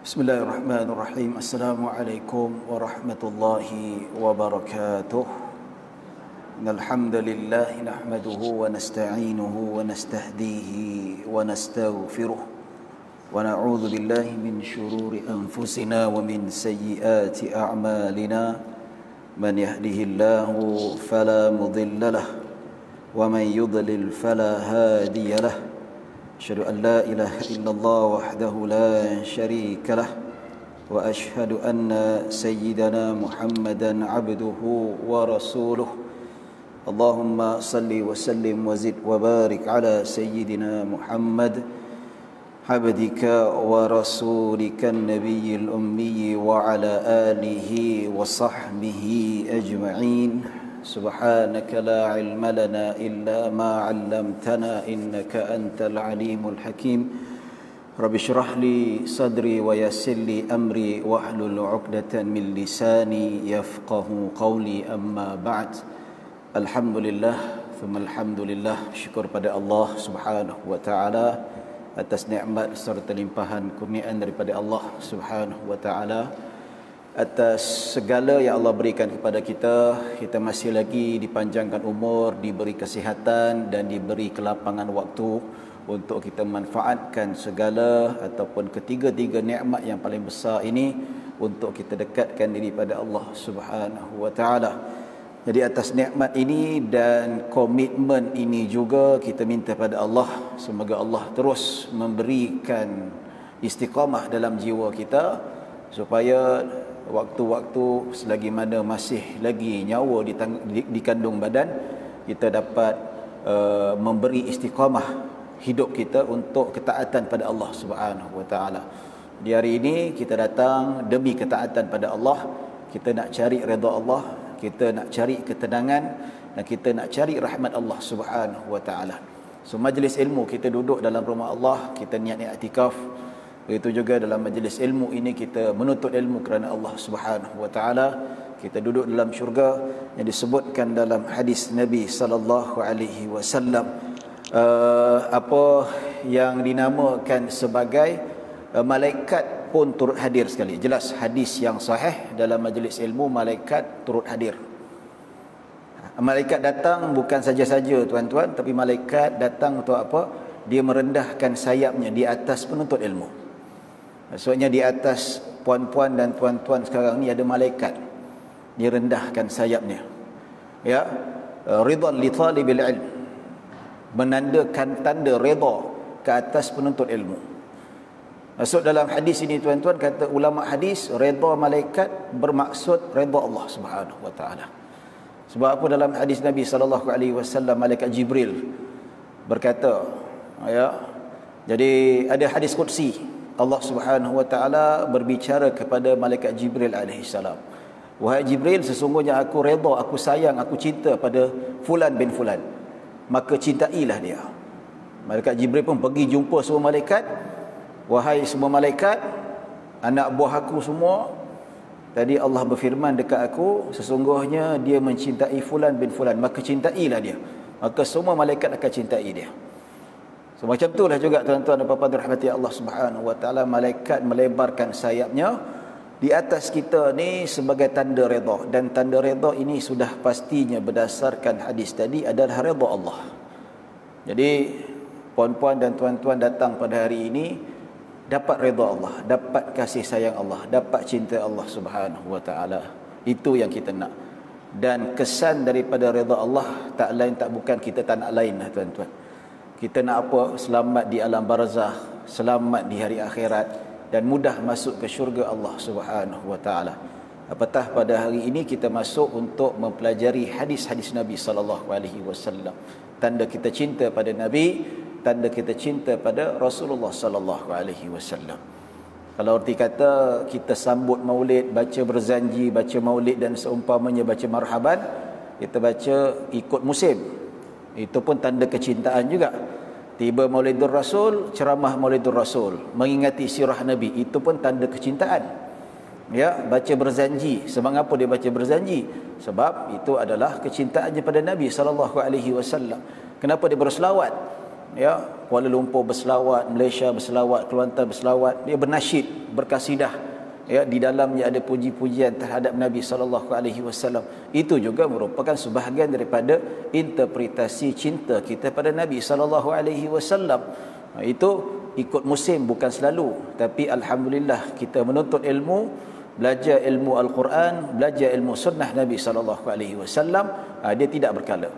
Bismillahirrahmanirrahim. Assalamualaikum warahmatullahi wabarakatuh. Innal hamdalillah nahmaduhu wa nasta'inuhu wa nastahdihi wa nastaghfiruh wa na'udzu billahi min shururi anfusina wa min sayyiati a'malina. Man yahdihillahu fala mudilla lahu wa man yudlil fala hadiya lahu. أشهد أن لا إله إلا الله وحده لا شريك له وأشهد أن سيدنا محمدا عبده ورسوله. اللهم صل وسلم وزد وبارك على سيدنا محمد عبدك ورسولك النبي الأمي وعلى آله وصحبه أجمعين. سبحانك لا علم لنا إلا ما علمتنا إنك أنت العليم الحكيم. رب اشرح لي صدري ويسر لي أمري واحلل عقدة من لساني يفقه قولي. أما بعد. Alhamdulillah thumma alhamdulillah, syukur pada Allah Subhanahu wa taala atas nikmat serta limpahan kurniaan daripada Allah Subhanahu wa taala, atas segala yang Allah berikan kepada kita. Kita masih lagi dipanjangkan umur, diberi kesihatan dan diberi kelapangan waktu untuk kita manfaatkan segala ataupun ketiga-tiga nikmat yang paling besar ini untuk kita dekatkan diri pada Allah Subhanahu wa taala. Jadi atas nikmat ini dan komitmen ini juga kita minta pada Allah, semoga Allah terus memberikan istiqamah dalam jiwa kita supaya waktu-waktu selagi mana masih lagi nyawa di kandung badan, kita dapat memberi istiqamah hidup kita untuk ketaatan pada Allah Subhanahu wa taala. Di hari ini kita datang demi ketaatan pada Allah. Kita nak cari redha Allah, kita nak cari ketenangan dan kita nak cari rahmat Allah Subhanahu wa taala. So majlis ilmu kita duduk dalam rumah Allah, kita niat i'tikaf. Begitu juga dalam majlis ilmu ini kita menuntut ilmu kerana Allah Subhanahu wa taala. Kita duduk dalam syurga yang disebutkan dalam hadis Nabi sallallahu alaihi wasallam, apa yang dinamakan sebagai malaikat pun turut hadir sekali. Jelas hadis yang sahih dalam majlis ilmu, malaikat turut hadir. Malaikat datang bukan saja-saja tuan-tuan, tapi malaikat datang untuk apa? Dia merendahkan sayapnya di atas penuntut ilmu. Maksudnya di atas puan-puan dan tuan-tuan sekarang ni ada malaikat. Dia rendahkan sayapnya. Ya, ridha li talibil ilm, menandakan tanda redha ke atas penuntut ilmu. Maksud dalam hadis ini tuan-tuan, kata ulama hadis, redha malaikat bermaksud redha Allah Subhanahu wa taala. Sebab apa dalam hadis Nabi sallallahu alaihi wasallam, malaikat Jibril berkata, ya. Jadi ada hadis qudsi, Allah Subhanahu wa taala berbicara kepada malaikat Jibril alaihi salam, wahai Jibril, sesungguhnya aku redha, aku sayang, aku cinta pada fulan bin fulan, maka cintailah dia. Malaikat Jibril pun pergi jumpa semua malaikat. Wahai semua malaikat, anak buah aku semua, tadi Allah berfirman dekat aku, sesungguhnya dia mencintai fulan bin fulan, maka cintailah dia. Maka semua malaikat akan cintai dia. So, macam itulah juga tuan-tuan dan puan-puan dirahmati Allah Subhanahu wa taala, malaikat melebarkan sayapnya di atas kita ni sebagai tanda redha. Dan tanda redha ini sudah pastinya berdasarkan hadis tadi adalah redha Allah. Jadi puan-puan dan tuan-tuan datang pada hari ini dapat redha Allah, dapat kasih sayang Allah, dapat cinta Allah Subhanahu wa taala. Itu yang kita nak. Dan kesan daripada redha Allah tak lain tak bukan, kita tak nak lain lah tuan-tuan. Kita nak apa? Selamat di alam barzakh, selamat di hari akhirat dan mudah masuk ke syurga Allah Subhanahu wa taala. Apatah pada hari ini kita masuk untuk mempelajari hadis-hadis Nabi sallallahu alaihi wasallam. Tanda kita cinta pada Nabi, tanda kita cinta pada Rasulullah sallallahu alaihi wasallam. Kalau erti kata kita sambut maulid, baca berzanji, baca maulid dan seumpamanya, baca marhaban, kita baca ikut musim. Itu pun tanda kecintaan juga. Tiba Maulidur Rasul, ceramah Maulidur Rasul, mengingati sirah Nabi, itu pun tanda kecintaan. Ya, baca berzanji. Sebab apa dia baca berzanji? Sebab itu adalah kecintaannya pada Nabi SAW. Kenapa dia berselawat? Ya, Kuala Lumpur berselawat, Malaysia berselawat, Kelantan berselawat, dia bernasyid, berkasidah. Ya, di dalamnya ada puji-pujian terhadap Nabi SAW. Itu juga merupakan sebahagian daripada interpretasi cinta kita pada Nabi SAW. Itu ikut musim, bukan selalu, tapi alhamdulillah kita menuntut ilmu, belajar ilmu Al-Quran, belajar ilmu sunnah Nabi SAW, dia tidak berkala.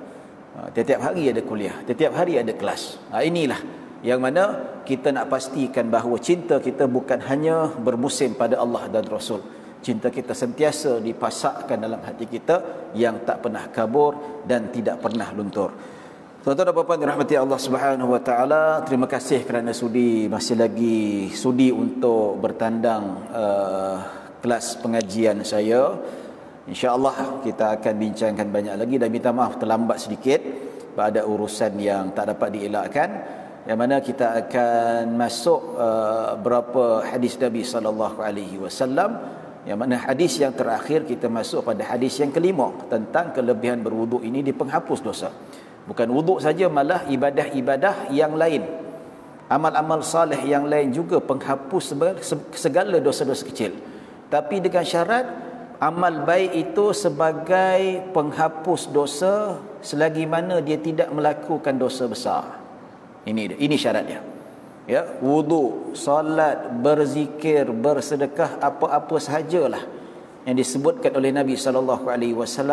Setiap hari ada kuliah, setiap hari ada kelas. Inilah yang mana kita nak pastikan bahawa cinta kita bukan hanya bermusim pada Allah dan Rasul. Cinta kita sentiasa dipasakkan dalam hati kita yang tak pernah kabur dan tidak pernah luntur. Tuan-tuan dan puan-puan dirahmati Allah Subhanahu wa taala, terima kasih kerana masih lagi sudi untuk bertandang kelas pengajian saya. InsyaAllah kita akan bincangkan banyak lagi, dan minta maaf terlambat sedikit pada urusan yang tak dapat dielakkan, yang mana kita akan masuk berapa hadis Nabi SAW, yang mana hadis yang terakhir kita masuk pada hadis yang kelima tentang kelebihan berwuduk ini di penghapus dosa. Bukan wuduk saja, malah ibadah-ibadah yang lain, amal-amal saleh yang lain juga penghapus segala dosa-dosa kecil. Tapi dengan syarat amal baik itu sebagai penghapus dosa selagi mana dia tidak melakukan dosa besar. Ini syaratnya. Ya, wuduk, salat, berzikir, bersedekah, apa-apa sahajalah yang disebutkan oleh Nabi SAW,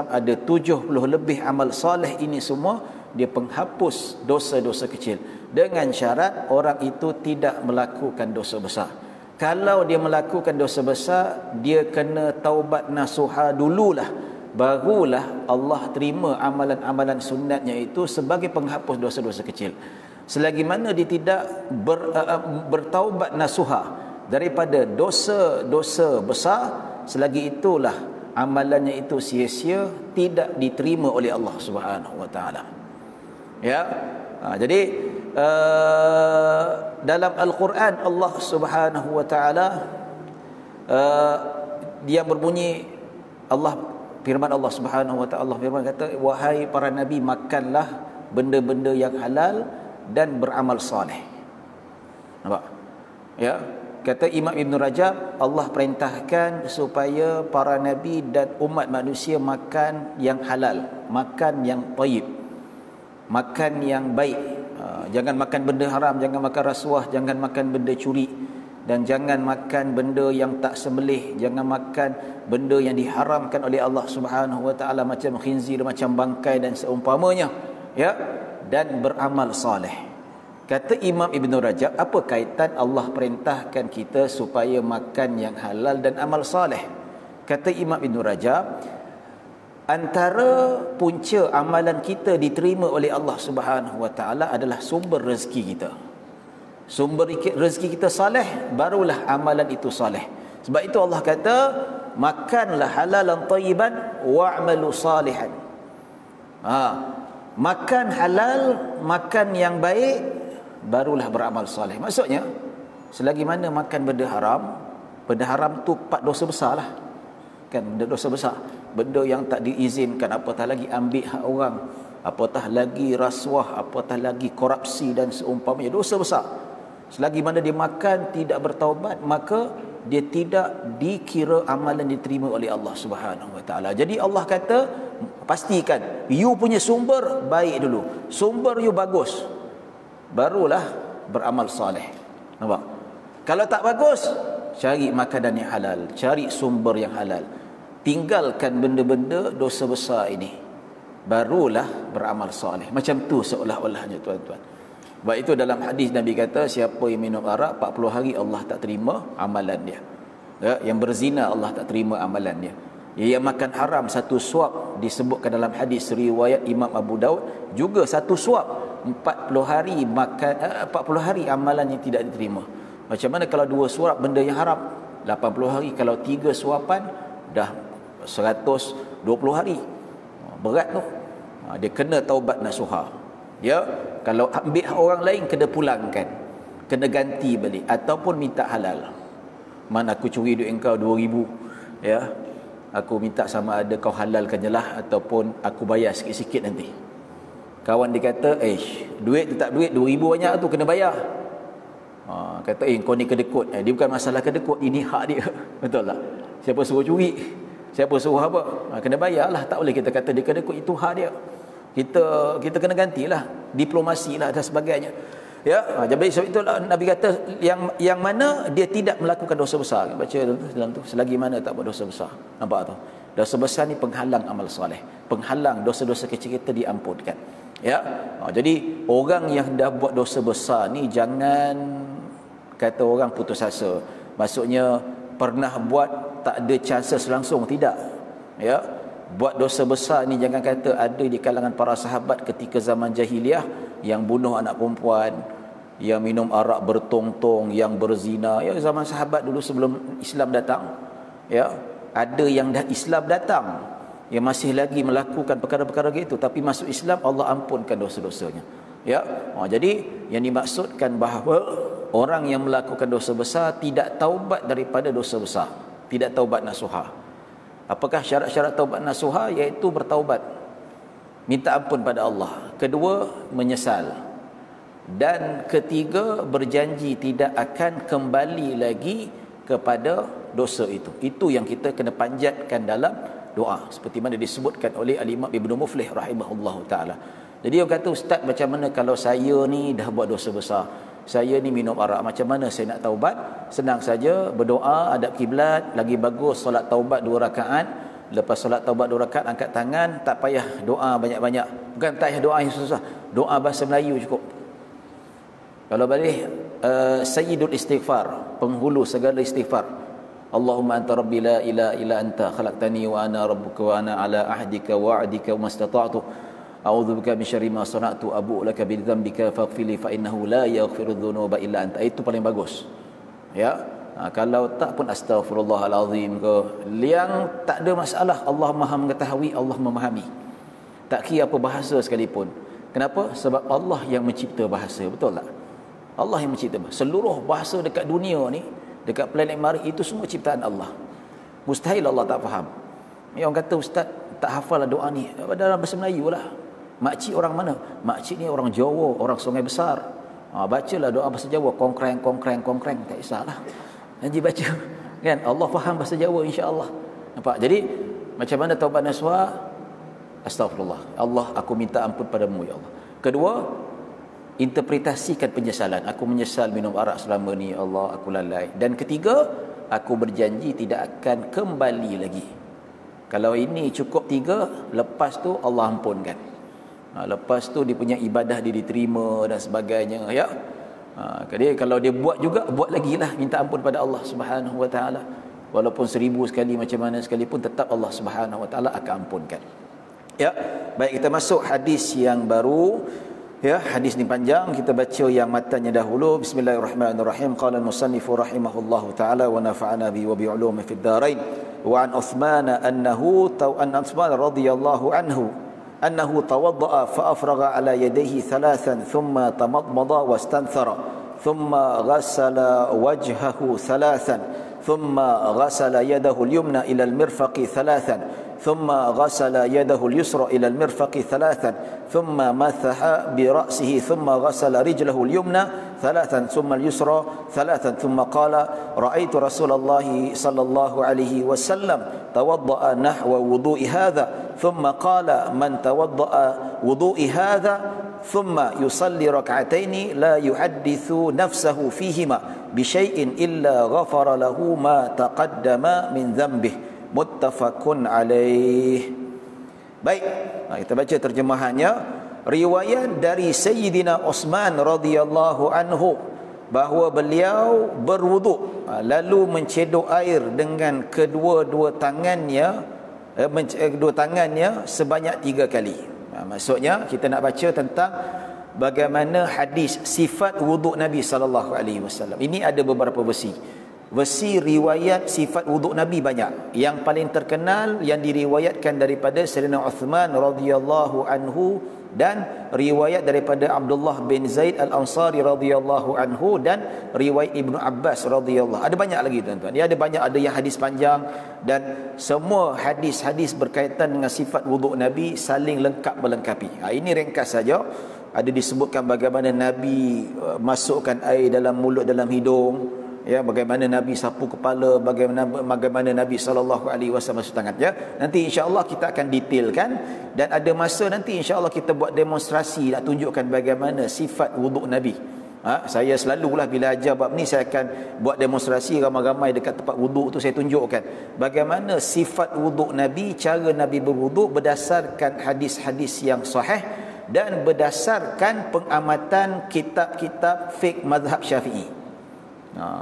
ada 70 lebih amal saleh. Ini semua dia penghapus dosa-dosa kecil, dengan syarat orang itu tidak melakukan dosa besar. Kalau dia melakukan dosa besar, dia kena taubat nasuha dululah, barulah Allah terima amalan-amalan sunatnya itu sebagai penghapus dosa-dosa kecil. Selagi mana dia tidak bertaubat nasuha daripada dosa-dosa besar, selagi itulah amalannya itu sia-sia, tidak diterima oleh Allah Subhanahu wa taala. Ya. Jadi dalam Al-Quran Allah Subhanahu wa taala dia berbunyi, firman Allah Subhanahu wa taala, Allah firman kata, wahai para nabi, makanlah benda-benda yang halal dan beramal soleh. Nampak? Ya. Kata Imam Ibn Rajab, Allah perintahkan supaya para nabi dan umat manusia makan yang halal, makan yang tayyib, makan yang baik. Jangan makan benda haram, jangan makan rasuah, jangan makan benda curi, dan jangan makan benda yang tak sembelih, jangan makan benda yang diharamkan oleh Allah Subhanahu wa taala, macam khinzir, macam bangkai dan seumpamanya. Ya, dan beramal soleh. Kata Imam Ibn Rajab, apa kaitan Allah perintahkan kita supaya makan yang halal dan amal soleh? Kata Imam Ibn Rajab, antara punca amalan kita diterima oleh Allah Subhanahu wa taala adalah sumber rezeki kita. Sumber rezeki kita soleh, barulah amalan itu soleh. Sebab itu Allah kata, makanlah halalan tayyiban wa'malu salihan. Makan halal, makan yang baik, barulah beramal soleh. Maksudnya, selagi mana makan benda haram tu 4 dosa besar lah. Kan, benda dosa besar, benda yang tak diizinkan, apatah lagi ambil hak orang, apatah lagi rasuah, apatah lagi korupsi dan seumpamanya, dosa besar. Selagi mana dia makan tidak bertaubat, maka dia tidak dikira amalan diterima oleh Allah Subhanahu wa taala. Jadi Allah kata, pastikan you punya sumber baik dulu, sumber you bagus, barulah beramal soleh. Nampak? Kalau tak bagus, cari makanan yang halal, cari sumber yang halal, tinggalkan benda-benda dosa besar ini, barulah beramal soleh. Macam tu seolah-olahnya, tuan-tuan. Sebab itu dalam hadis Nabi kata, siapa yang minum arak 40 hari Allah tak terima amalan dia. Ya, yang berzina Allah tak terima amalan dia. Yang makan haram satu suap, disebutkan dalam hadis riwayat Imam Abu Daud, juga satu suap 40 hari makan 40 hari amalan yang tidak diterima. Macam mana kalau 2 suap benda yang haram 80 hari, kalau 3 suapan dah 120 hari. Berat tu. Dia kena taubat nasuha. Ya, kalau ambil orang lain kena pulangkan, kena ganti balik, ataupun minta halal. Mana aku curi duit engkau 2,000, ya, aku minta sama ada kau halalkan je lah ataupun aku bayar sikit-sikit nanti. Kawan dia kata, duit tu tak duit, 2,000 banyak tu, kena bayar. Kata, kau ni kedekut. Dia bukan masalah kedekut, ini hak dia. Betul tak? Siapa suruh curi? Siapa suruh apa? Kena bayar lah. Tak boleh kita kata dia kedekut, itu hak dia. Kita kena gantilah, diplomasi lah dan sebagainya. Ya, jadi sebab itulah Nabi kata yang mana dia tidak melakukan dosa besar. Baca dalam tu, selagi mana tak buat dosa besar. Nampak tu? Dosa besar ni penghalang amal soleh, penghalang dosa-dosa kecil kita diampunkan. Ya. Jadi orang yang dah buat dosa besar ni jangan kata orang putus asa. Maksudnya pernah buat tak ada chances langsung, tidak. Ya. Buat dosa besar ni jangan kata ada di kalangan para sahabat ketika zaman jahiliah yang bunuh anak perempuan, yang minum arak bertong-tong, yang berzina. Ya, zaman sahabat dulu sebelum Islam datang, ya, ada yang dah Islam datang yang masih lagi melakukan perkara-perkara gitu, tapi masuk Islam Allah ampunkan dosa-dosanya. Ya. Jadi yang dimaksudkan bahawa orang yang melakukan dosa besar tidak taubat daripada dosa besar, tidak taubat nasuha. Apakah syarat-syarat taubat nasuha? Iaitu bertaubat, minta ampun pada Allah. Kedua, menyesal. Dan ketiga, berjanji tidak akan kembali lagi kepada dosa itu. Itu yang kita kena panjatkan dalam doa, seperti mana disebutkan oleh Al-Imam Ibn Muflih rahimahullahu ta'ala. Jadi orang kata, ustaz, macam mana kalau saya ni dah buat dosa besar, saya ni minum arak, macam mana saya nak taubat? Senang saja, berdoa, hadap kiblat, lagi bagus solat taubat 2 rakaat. Lepas solat taubat 2 rakaat, angkat tangan, tak payah doa banyak-banyak. Bukan tak payah doa yang susah, doa bahasa Melayu cukup. Kalau boleh, sayyidul istighfar, penghulu segala istighfar. Allahumma anta rabbi la ilaha illa anta khalaqtani wa ana rabbuka wa ana ala ahdika wa wa'dika wa mastata'tu. A'udzubika min syarri ma sana'tu abu'u laka bi dzambika faghfir li fa innahu la yaghfiru dzunuba illa anta. Itu paling bagus. Ya. Kalau tak pun astaghfirullahalazim ke, yang tak ada masalah, Allah Maha mengetahui, Allah memahami. Tak kira apa bahasa sekalipun. Kenapa? Sebab Allah yang mencipta bahasa, betul tak? Allah yang mencipta bahasa. Seluruh bahasa dekat dunia ni, dekat planet Mari, itu semua ciptaan Allah. Mustahil Allah tak faham. Yang kata, ustaz tak hafal doa ni, dalam bahasa Melayu lah. Makcik orang mana? Makcik ni orang Jawa, orang Sungai Besar. Bacalah doa bahasa Jawa, kongkreng, tak kisahlah. Nanti baca. Kan? Allah faham bahasa Jawa insya-Allah. Nampak? Jadi, macam mana taubat nasuha? Astagfirullah. Allah, aku minta ampun padamu, ya Allah. Kedua, interpretasikan penyesalan. Aku menyesal minum arak selama ni, Allah, aku lalai. Dan ketiga, aku berjanji tidak akan kembali lagi. Kalau ini cukup 3, lepas tu Allah ampunkan. Lepas tu dia punya ibadah dia diterima dan sebagainya, ya. Jadi kalau dia buat juga, buat lagi lah, minta ampun pada Allah Subhanahu wa taala. Walaupun 1000 sekali macam mana sekalipun, tetap Allah Subhanahu wa taala akan ampunkan. Ya, baik, kita masuk hadis yang baru. Ya, hadis ni panjang, kita baca yang matanya dahulu. Bismillahirrahmanirrahim. Qala al-musannif rahimahullahu taala wa nafa'ana bi wa bi ulumi fid dharain. Wa an Uthman annahu radhiyallahu anhu أنه توضأ فأفرغ على يديه 3 ثم تمضمض واستنثر ثم غسل وجهه 3 ثم غسل يده اليمنى إلى المرفق 3 ثم غسل يده اليسرى إلى المرفق 3 ثم مسح برأسه ثم غسل رجله اليمنى 3 ثم اليسرى 3 ثم قال رأيت رسول الله صلى الله عليه وسلم توضأ نحو وضوء هذا ثم قال من توضأ وضوء هذا ثم يصلي ركعتين لا يحدث نفسه فيهما بشيء إلا غفر له ما تقدم من ذنبه muttafaqun alaih. Baik, kita baca terjemahannya. Riwayat dari Sayyidina Uthman radhiyallahu anhu bahawa beliau berwuduk lalu mencedok air dengan kedua-dua tangannya sebanyak 3 kali. Maksudnya kita nak baca tentang bagaimana hadis sifat wuduk Nabi sallallahu alaihi wasallam. Ini ada beberapa versi. Versi riwayat sifat wuduk Nabi banyak. Yang paling terkenal yang diriwayatkan daripada Sayyidina Uthman radhiyallahu anhu dan riwayat daripada Abdullah bin Zaid Al-Ansari radhiyallahu anhu dan riwayat Ibnu Abbas radhiyallahu. Ada banyak lagi tuan-tuan. Dia ada banyak, ada yang hadis panjang, dan semua hadis-hadis berkaitan dengan sifat wuduk Nabi saling lengkap melengkapi. Ini ringkas saja. Ada disebutkan bagaimana Nabi masukkan air dalam mulut, dalam hidung, ya, bagaimana Nabi sapu kepala, bagaimana Nabi SAW masuk tangan, ya. Nanti insya-Allah kita akan detailkan, dan ada masa nanti insya-Allah kita buat demonstrasi nak tunjukkan bagaimana sifat wuduk Nabi. Saya selalulah bila ajar bab ni, saya akan buat demonstrasi ramai-ramai dekat tempat wuduk tu, saya tunjukkan bagaimana sifat wuduk Nabi, cara Nabi berwuduk berdasarkan hadis-hadis yang sahih dan berdasarkan pengamatan kitab-kitab fiqh mazhab Syafi'i.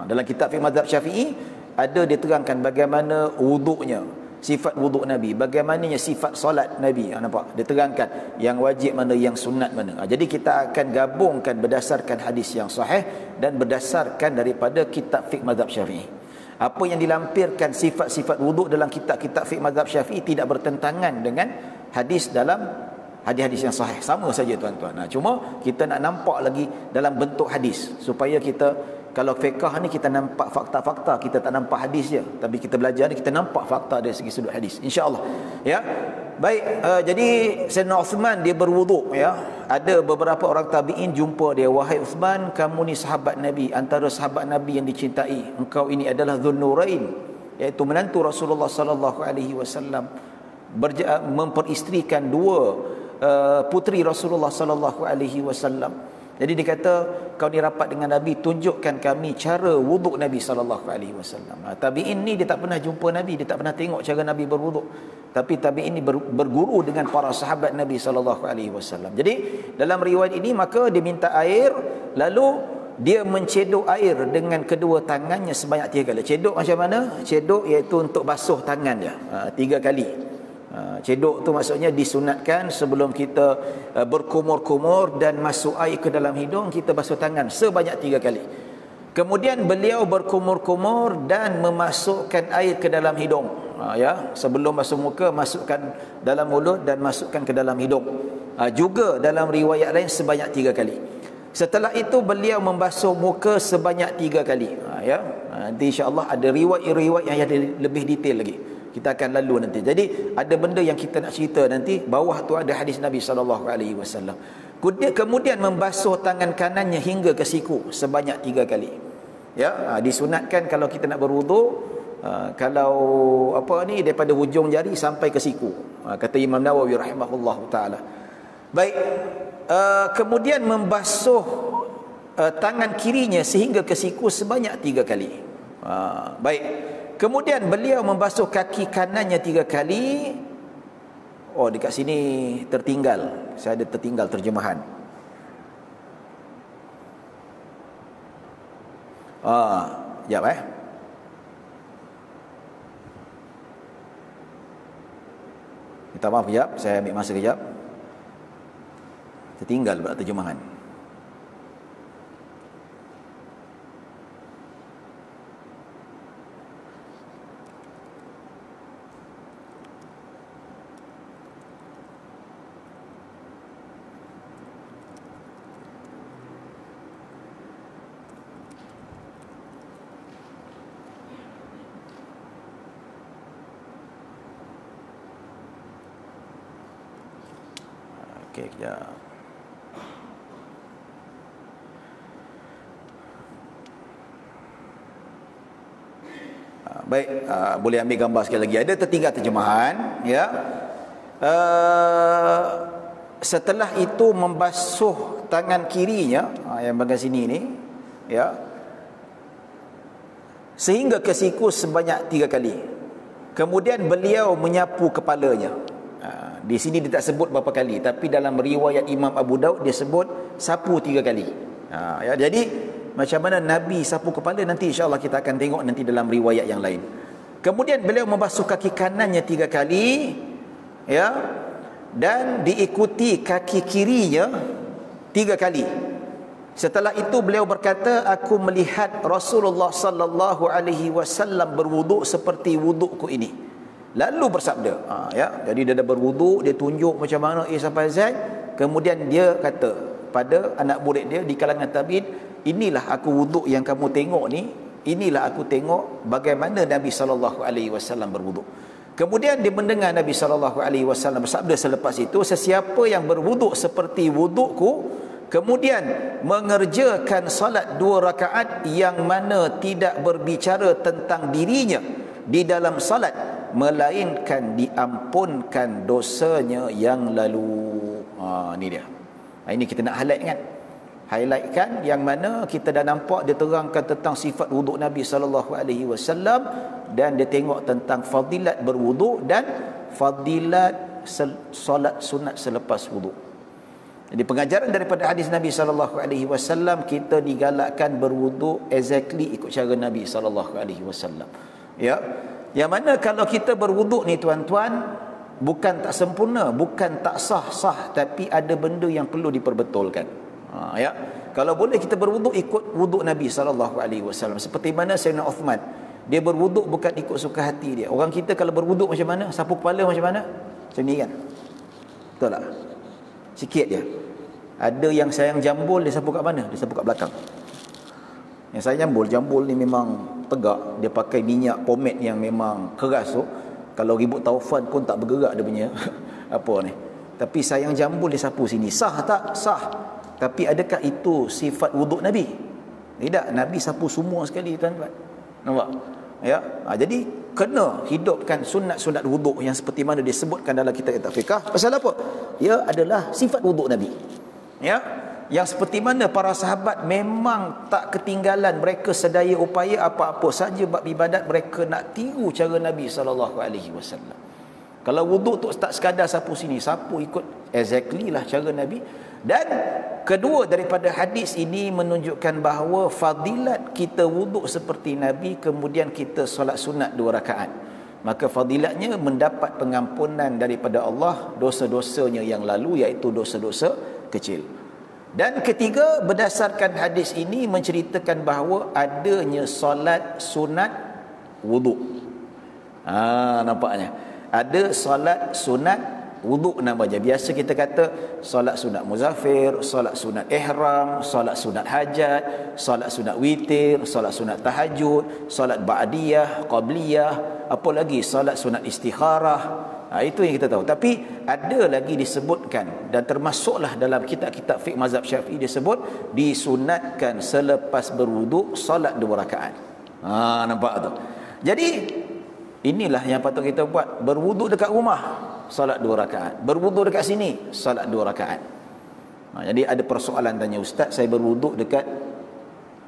Dalam kitab fiqh mazhab Syafi'i ada diterangkan bagaimana wuduknya, sifat wuduk Nabi, bagaimananya sifat solat Nabi. Nampak? Diterangkan yang wajib mana, yang sunat mana. Jadi kita akan gabungkan berdasarkan hadis yang sahih dan berdasarkan daripada kitab fiqh mazhab Syafi'i. Apa yang dilampirkan sifat-sifat wuduk dalam kitab-kitab fiqh mazhab Syafi'i tidak bertentangan dengan hadis dalam hadis-hadis yang sahih. Sama saja tuan-tuan. Cuma kita nak nampak lagi dalam bentuk hadis, supaya kita, kalau fiqh ni kita nampak fakta-fakta, kita tak nampak hadis je, tapi kita belajar ni kita nampak fakta dari segi sudut hadis, insya-Allah, ya. Baik, jadi Sayyidina Uthman dia berwuduk, ya. Ada beberapa orang tabi'in jumpa dia, "Wahai Uthman, kamu ni sahabat Nabi, antara sahabat Nabi yang dicintai. Engkau ini adalah Dhunnurain, iaitu menantu Rasulullah sallallahu alaihi wasallam, memperistrikan dua puteri Rasulullah sallallahu alaihi wasallam. Jadi dia kata, kau ni rapat dengan Nabi, tunjukkan kami cara wuduk Nabi sallallahu alaihi wasallam." Tabi'in ni dia tak pernah jumpa Nabi, dia tak pernah tengok cara Nabi berwuduk. Tapi tabi'in ni berguru dengan para sahabat Nabi sallallahu alaihi wasallam. Jadi dalam riwayat ini, maka dia minta air, lalu dia mencedok air dengan kedua tangannya sebanyak 3 kali. Cedok macam mana? Cedok iaitu untuk basuh tangan dia, 3 kali. Cedok tu maksudnya disunatkan sebelum kita berkumur-kumur dan masuk air ke dalam hidung, kita basuh tangan sebanyak 3 kali. Kemudian beliau berkumur-kumur dan memasukkan air ke dalam hidung, ya, sebelum basuh muka masukkan dalam mulut dan masukkan ke dalam hidung. Juga dalam riwayat lain sebanyak 3 kali. Setelah itu beliau membasuh muka sebanyak 3 kali, ya. Nanti insya-Allah ada riwayat-riwayat yang ada lebih detail lagi, kita akan lalu nanti. Jadi ada benda yang kita nak cerita nanti. Bawah tu ada hadis Nabi SAW. Kemudian membasuh tangan kanannya hingga ke siku sebanyak 3 kali. Ya, disunatkan kalau kita nak berwuduk, kalau apa ni, daripada hujung jari sampai ke siku, kata Imam Nawawi rahimahullah taala. Baik, kemudian membasuh tangan kirinya sehingga ke siku sebanyak 3 kali. Baik. Kemudian beliau membasuh kaki kanannya 3 kali. Oh, dekat sini tertinggal. Saya ada tertinggal terjemahan. Sekejap minta maaf sekejap, saya ambil masa sekejap. Tertinggal pula terjemahan. Okey, kejap. Baik, boleh ambil gambar sekali lagi. Ada tertinggal terjemahan, ya. Setelah itu membasuh tangan kirinya, yang bahagian sini ni, ya, sehingga ke siku sebanyak 3 kali. Kemudian beliau menyapu kepalanya. Di sini dia tak sebut berapa kali, tapi dalam riwayat Imam Abu Daud dia sebut sapu 3 kali. Ya, jadi macam mana Nabi sapu kepala nanti insya-Allah kita akan tengok nanti dalam riwayat yang lain. Kemudian beliau membasuh kaki kanannya 3 kali, ya, dan diikuti kaki kirinya 3 kali. Setelah itu beliau berkata, aku melihat Rasulullah sallallahu alaihi wasallam berwuduk seperti wudukku ini. Lalu bersabda, ya, jadi dia dah berwuduk, dia tunjuk macam mana A sampai Z. kemudian dia kata pada anak murid dia di kalangan tabi'in, inilah aku wuduk yang kamu tengok ni, inilah aku tengok bagaimana Nabi SAW berwuduk. Kemudian dia mendengar Nabi SAW bersabda selepas itu, sesiapa yang berwuduk seperti wudukku, kemudian mengerjakan salat 2 rakaat yang mana tidak berbicara tentang dirinya di dalam salat, melainkan diampunkan dosanya yang lalu. Ni dia. Ini kita nak highlightkan yang mana kita dah nampak dia terangkan tentang sifat wuduk Nabi SAW, dan dia tengok tentang fadilat berwuduk dan fadilat solat sunat selepas wuduk. Jadi pengajaran daripada hadis Nabi SAW, kita digalakkan berwuduk exactly ikut cara Nabi SAW. Ya, yang mana kalau kita berwuduk ni tuan-tuan, bukan tak sempurna, bukan tak sah, tapi ada benda yang perlu diperbetulkan. Ya, kalau boleh kita berwuduk ikut wuduk Nabi SAW. Seperti mana Sayyidina Uthman, dia berwuduk bukan ikut suka hati dia. Orang kita kalau berwuduk macam mana? Sapu kepala macam mana? Macam ni kan? Betul tak? Sikit je. Ada yang sayang jambul, dia sapu kat mana? Dia sapu kat belakang. Yang sayang jambul ni memang tegak. Dia pakai minyak pomade yang memang keras tu. Kalau ribut taufan pun tak bergerak dia punya apa ni. Tapi sayang jambul dia sapu sini. Sah tak? Sah. Tapi adakah itu sifat wuduk Nabi? Tidak. Nabi sapu semua sekali, tuan-tuan. Nampak? Ya. Jadi kena hidupkan sunat-sunat wuduk yang seperti mana disebutkan dalam kitab-kitab fiqh. Pasal apa? Ia adalah sifat wuduk Nabi. Ya. Yang seperti mana para sahabat memang tak ketinggalan, mereka sedaya upaya apa-apa saja bab ibadat mereka nak tiru cara Nabi SAW. Kalau wuduk tu tak sekadar sapu sini, sapu ikut exactly lah cara Nabi. Dan kedua daripada hadis ini menunjukkan bahawa fadilat kita wuduk seperti Nabi, kemudian kita solat sunat 2 rakaat, maka fadilatnya mendapat pengampunan daripada Allah dosa-dosanya yang lalu, iaitu dosa-dosa kecil. Dan ketiga, berdasarkan hadis ini menceritakan bahawa adanya solat sunat wuduk. Nampaknya ada solat sunat wuduk namanya. Biasa kita kata solat sunat muzaffir, solat sunat ihram, solat sunat hajat, solat sunat witir, solat sunat tahajud, solat ba'diyah, qabliyah, apa lagi, solat sunat istikharah. Itu yang kita tahu. Tapi ada lagi disebutkan, dan termasuklah dalam kitab-kitab fiqh mazhab Syafi'i disebut disunatkan selepas berwuduk solat 2 rakaat. Nampak tu. Jadi inilah yang patut kita buat. Berwuduk dekat rumah, solat 2 rakaat. Berwuduk dekat sini, solat 2 rakaat. Jadi ada persoalan tanya, ustaz, saya berwuduk dekat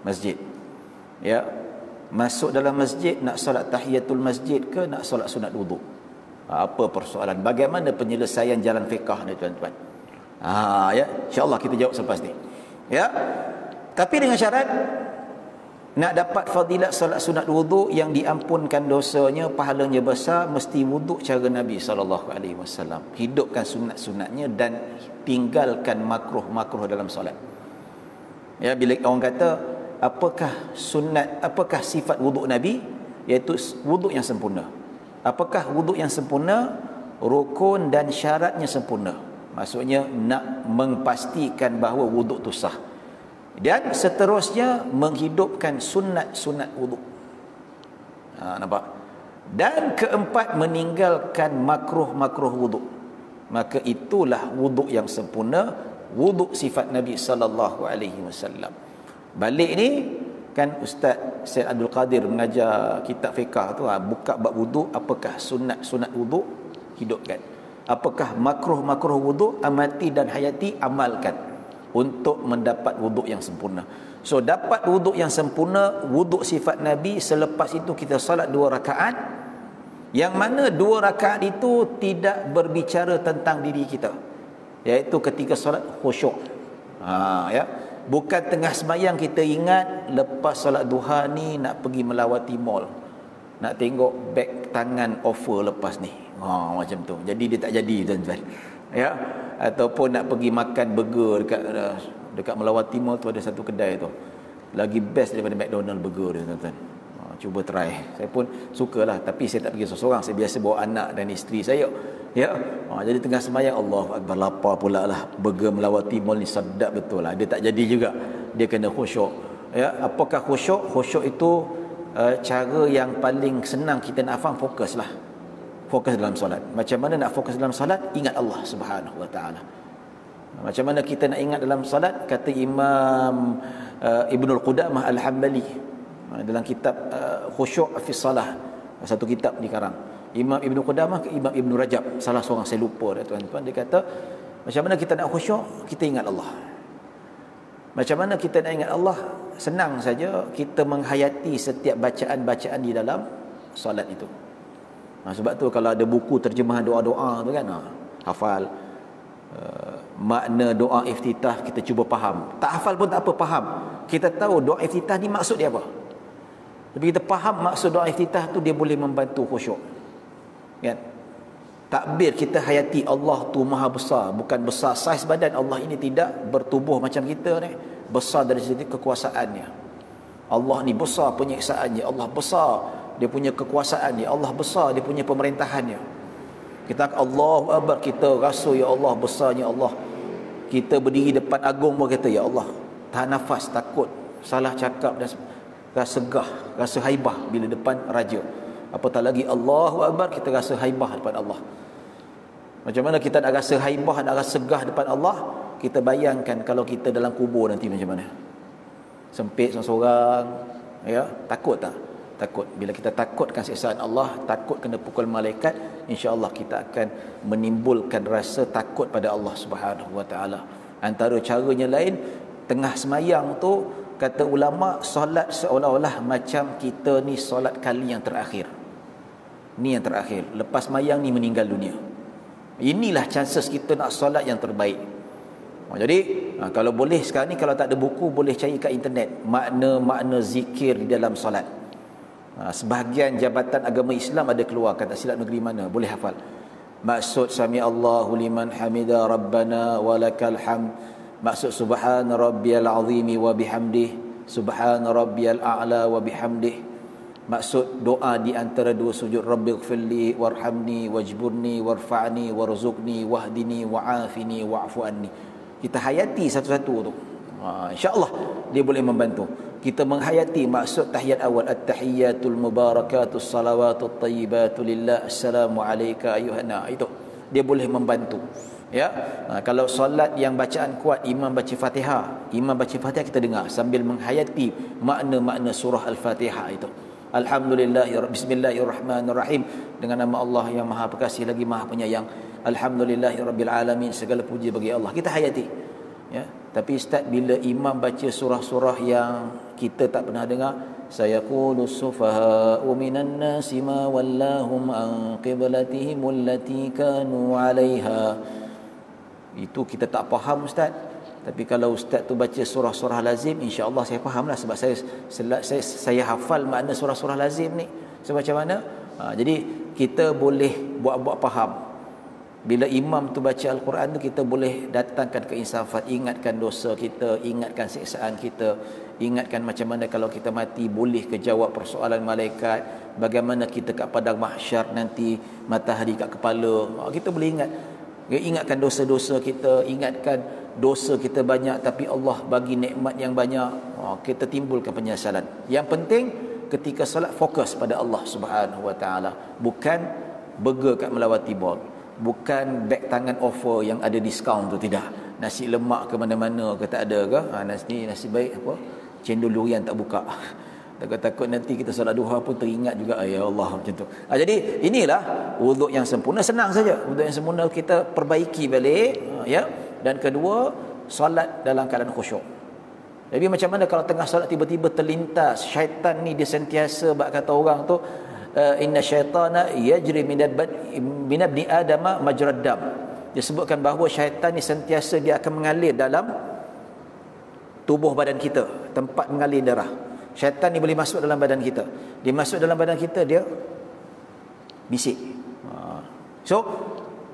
masjid. Ya, masuk dalam masjid nak solat tahiyatul masjid ke nak solat sunat wuduk? Apa persoalan? Bagaimana penyelesaian jalan fiqh ni, tuan-tuan? Ya, insya-Allah kita jawab selepas ni. Ya. Tapi dengan syarat nak dapat fadilat solat sunat wuduk yang diampunkan dosanya, pahalanya besar, mesti wuduk cara Nabi SAW. Hidupkan sunat-sunatnya dan tinggalkan makruh-makruh dalam solat. Ya, bila orang kata apakah sunat, apakah sifat wuduk Nabi, iaitu wuduk yang sempurna. Apakah wuduk yang sempurna? Rukun dan syaratnya sempurna. Maksudnya nak memastikan bahawa wuduk tu sah. Dan seterusnya menghidupkan sunat-sunat wuduk. Nampak? Dan keempat, meninggalkan makruh-makruh wuduk. Maka itulah wuduk yang sempurna, wuduk sifat Nabi SAW. Balik ni kan Ustaz Syed Abdul Qadir mengajar kitab fiqh tu, buka bab wuduk, apakah sunat-sunat wuduk, hidupkan. Apakah makruh-makruh wuduk, amati dan hayati, amalkan untuk mendapat wuduk yang sempurna. So dapat wuduk yang sempurna, wuduk sifat Nabi, selepas itu kita salat 2 rakaat, yang mana 2 rakaat itu tidak berbicara tentang diri kita, iaitu ketika salat khusyuk. Ya, bukan tengah sembahyang kita ingat lepas solat duha ni nak pergi melawati mall, nak tengok beg tangan offer lepas ni, macam tu. Jadi dia tak jadi, tuan-tuan. Ya, ataupun nak pergi makan burger dekat melawati mall tu, ada satu kedai tu lagi best daripada McDonald burger dia, tuan-tuan. Cuba try. Saya pun sukalah, tapi saya tak pergi seorang-seorang. Saya biasa bawa anak dan isteri saya. Ya. Jadi tengah sembahyang Allahu akbar, lapar pula lah, burger melawati mall ni sedap betul lah. Dia tak jadi juga. Dia kena khusyuk. Ya, apakah khusyuk? Khusyuk itu cara yang paling senang kita nak faham, fokuslah. Fokus dalam solat. Macam mana nak fokus dalam solat? Ingat Allah Subhanahu wa taala. Macam mana kita nak ingat dalam solat? Kata Imam Ibnul Qudamah Al-Hambali dalam kitab Khusyuk fi Salah, satu kitab dikarang. Imam Ibnu Qudamah ke Imam Ibnu Rajab, salah seorang, saya lupa dah tuan-tuan, dia kata macam mana kita nak khusyuk? Kita ingat Allah. Macam mana kita nak ingat Allah? Senang saja, kita menghayati setiap bacaan-bacaan di dalam solat itu. Sebab tu kalau ada buku terjemahan doa-doa tu kan, hafal makna doa iftitah, kita cuba faham. Tak hafal pun tak apa, faham. Kita tahu doa iftitah ni maksud dia apa. Tapi kita faham maksud doa iftitah tu, dia boleh membantu khusyuk. Kan? Takbir kita hayati Allah tu maha besar, bukan besar saiz badan Allah ini, tidak bertubuh macam kita ni, besar dari segi kekuasaannya. Allah ni besar penyiksaannya, Allah besar dia punya kekuasaannya, Allah besar dia punya pemerintahannya. Kita Allahu akbar, kita rasa ya Allah besarnya Allah. Kita berdiri depan agung pun kata ya Allah, tahan nafas, takut salah cakap dan rasa segah, rasa haibah bila depan raja. Apatah lagi Allahu akbar, kita rasa haibah depan Allah. Macam mana kita nak rasa haibah, nak rasa segah depan Allah? Kita bayangkan kalau kita dalam kubur nanti macam mana. Sempit seorang-seorang, ya, takut tak? Takut. Bila kita takutkan siksaan Allah, takut kena pukul malaikat, insya-Allah kita akan menimbulkan rasa takut pada Allah Subhanahu wa taala. Antara caranya lain, tengah semayang tu kata ulama, solat seolah-olah macam kita ni solat kali yang terakhir. Ni yang terakhir. Lepas semayang ni meninggal dunia. Inilah chances kita nak solat yang terbaik. Jadi kalau boleh sekarang ni, kalau tak ada buku, boleh cari kat internet makna-makna zikir di dalam solat. Sebahagian jabatan agama Islam ada keluar, tak silap negeri mana, boleh hafal. Maksud sami Allahu liman hamida rabbana walakal hamd. Maksud subhana rabbiyal azimi wa bihamdih, subhana rabbiyal a'la wa bihamdih. Maksud doa di antara dua sujud, rabbighfirli warhamni wajburni warfa'ni warzuqni wahdini wa'afini wa'fu anni. Kita hayati satu-satu tu. InsyaAllah dia boleh membantu kita menghayati maksud tahiyat awal, at-tahiyyatul mubarakatus salawatut tayyibatu lillah, assalamu alayka ayyuhanna. Itu dia boleh membantu. Ya, kalau solat yang bacaan kuat, imam baca Fatihah, kita dengar sambil menghayati makna-makna surah Al-Fatihah itu. Bismillahirrahmanirrahim, dengan nama Allah yang Maha Pengasih lagi Maha Penyayang. Alhamdulillahirabbil alamin, segala puji bagi Allah. Kita hayati. Ya, tapi Ustaz, bila imam baca surah-surah yang kita tak pernah dengar, sayaqulu sufaha'u minan nasi ma wallahum an qiblatihim allati kanu 'alaiha. Itu kita tak faham Ustaz. Tapi kalau Ustaz tu baca surah-surah lazim, insya-Allah saya fahamlah, sebab saya hafal makna surah-surah lazim ni. So macam mana? Jadi kita boleh buat-buat faham. Bila imam tu baca Al-Quran tu, kita boleh datangkan keinsafan, ingatkan dosa kita, ingatkan siksaan kita, ingatkan macam mana kalau kita mati boleh kejawab persoalan malaikat, bagaimana kita kat padang mahsyar nanti matahari kat kepala. Kita boleh ingatkan dosa-dosa kita, ingatkan dosa kita banyak tapi Allah bagi nikmat yang banyak. Kita timbulkan penyesalan. Yang penting ketika solat, fokus pada Allah Subhanahu wa taala, bukan burger kat melawati mall, bukan beg tangan offer yang ada diskaun tu, tidak. Nasi lemak ke mana-mana ke tak ada ke, nasi baik apa, cendol durian tak buka. Takut-takut nanti kita solat duha pun teringat juga, ya Allah, macam tu. Jadi inilah wuduk yang sempurna. Senang saja wuduk yang sempurna, kita perbaiki balik, ya. Dan kedua, solat dalam keadaan khusyuk. Jadi macam mana kalau tengah solat tiba-tiba terlintas syaitan ni, dia sentiasa bak kata orang tu, inna syaitana yajri min ibni adama majrad dam. Dia sebutkan bahawa syaitan ni sentiasa dia akan mengalir dalam tubuh badan kita, tempat mengalir darah. Syaitan ni boleh masuk dalam badan kita. Dia masuk dalam badan kita, dia bisik. So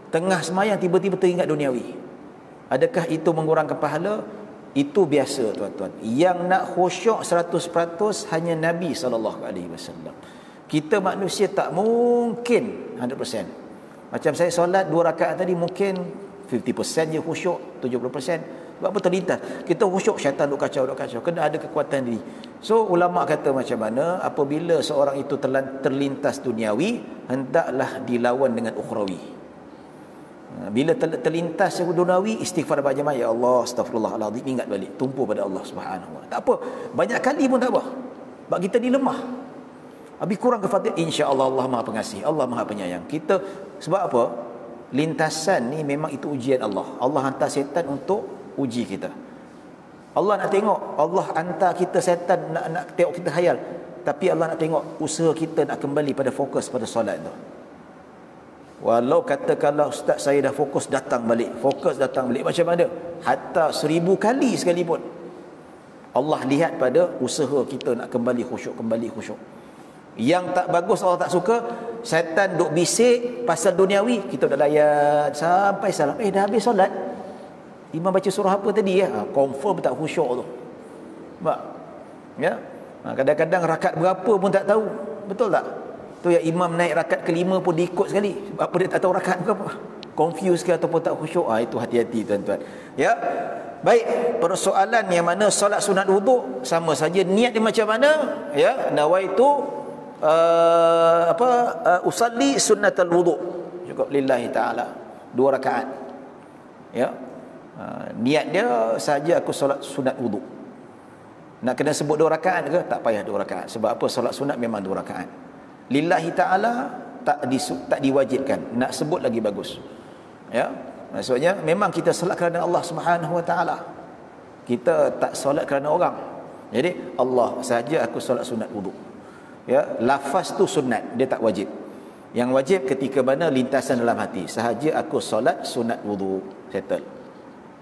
tengah semayang tiba-tiba teringat duniawi. Adakah itu mengurangkan pahala? Itu biasa tuan-tuan. Yang nak khusyuk 100% hanya Nabi SAW. Kita manusia tak mungkin 100%. Macam saya solat 2 rakaat tadi mungkin 50% je khusyuk, 70%. Sebab apa? Terlintas. Kita khusyuk, syaitan duk kacau. Kena ada kekuatan diri. So ulama kata macam mana, apabila seorang itu terlintas duniawi, hendaklah dilawan dengan ukhrawi. Bila terlintas duniawi, istighfar banyak-banyak, ya Allah, astagfirullahaladzim, ingat balik, tumpu pada Allah Subhanahu wa taala. Tak apa, banyak kali pun tak apa. Sebab kita ni lemah. Habis kurang kefatihah, insya-Allah Allah Maha Pengasih, Allah Maha Penyayang. Kita sebab apa? Lintasan ni memang itu ujian Allah. Allah hantar setan untuk uji kita. Allah nak tengok, Allah hantar kita setan nak tengok kita khayal, tapi Allah nak tengok usaha kita nak kembali pada fokus pada solat tu. Walau katakanlah ustaz saya dah fokus datang balik macam mana? Hatta 1000 kali sekalipun, Allah lihat pada usaha kita nak kembali khusyuk. Yang tak bagus Allah tak suka, syaitan duk bisik pasal duniawi, kita dah layan sampai salam, dah habis solat, imam baca surah apa tadi ya? Confirm tak khusyuk tu. Nampak? Ya? Kadang-kadang rakaat berapa pun tak tahu. Betul tak? Tu yang imam naik rakaat ke-5 pun diikut sekali. Sebab apa? Dia tak tahu rakaat berapa. Confuse ke ataupun tak khusyuk. Itu hati-hati tuan-tuan. Ya? Baik, persoalan yang mana solat sunat wuduk, sama saja niat dia macam mana? Ya, nawaitu usalli sunnatal wuduk. Cukup lillahi taala. 2 rakaat. Ya. Niat dia saja aku solat sunat wuduk. Nak kena sebut 2 rakaat ke? Tak payah 2 rakaat. Sebab apa? Solat sunat memang 2 rakaat. Lillahi ta'ala tak diwajibkan. Nak sebut lagi bagus. Ya. Maksudnya memang kita solat kerana Allah Subhanahu wa taala. Kita tak solat kerana orang. Jadi Allah saja aku solat sunat wuduk. Ya, lafaz tu sunat, dia tak wajib. Yang wajib ketika mana lintasan dalam hati. Sahaja aku solat sunat wuduk, settle.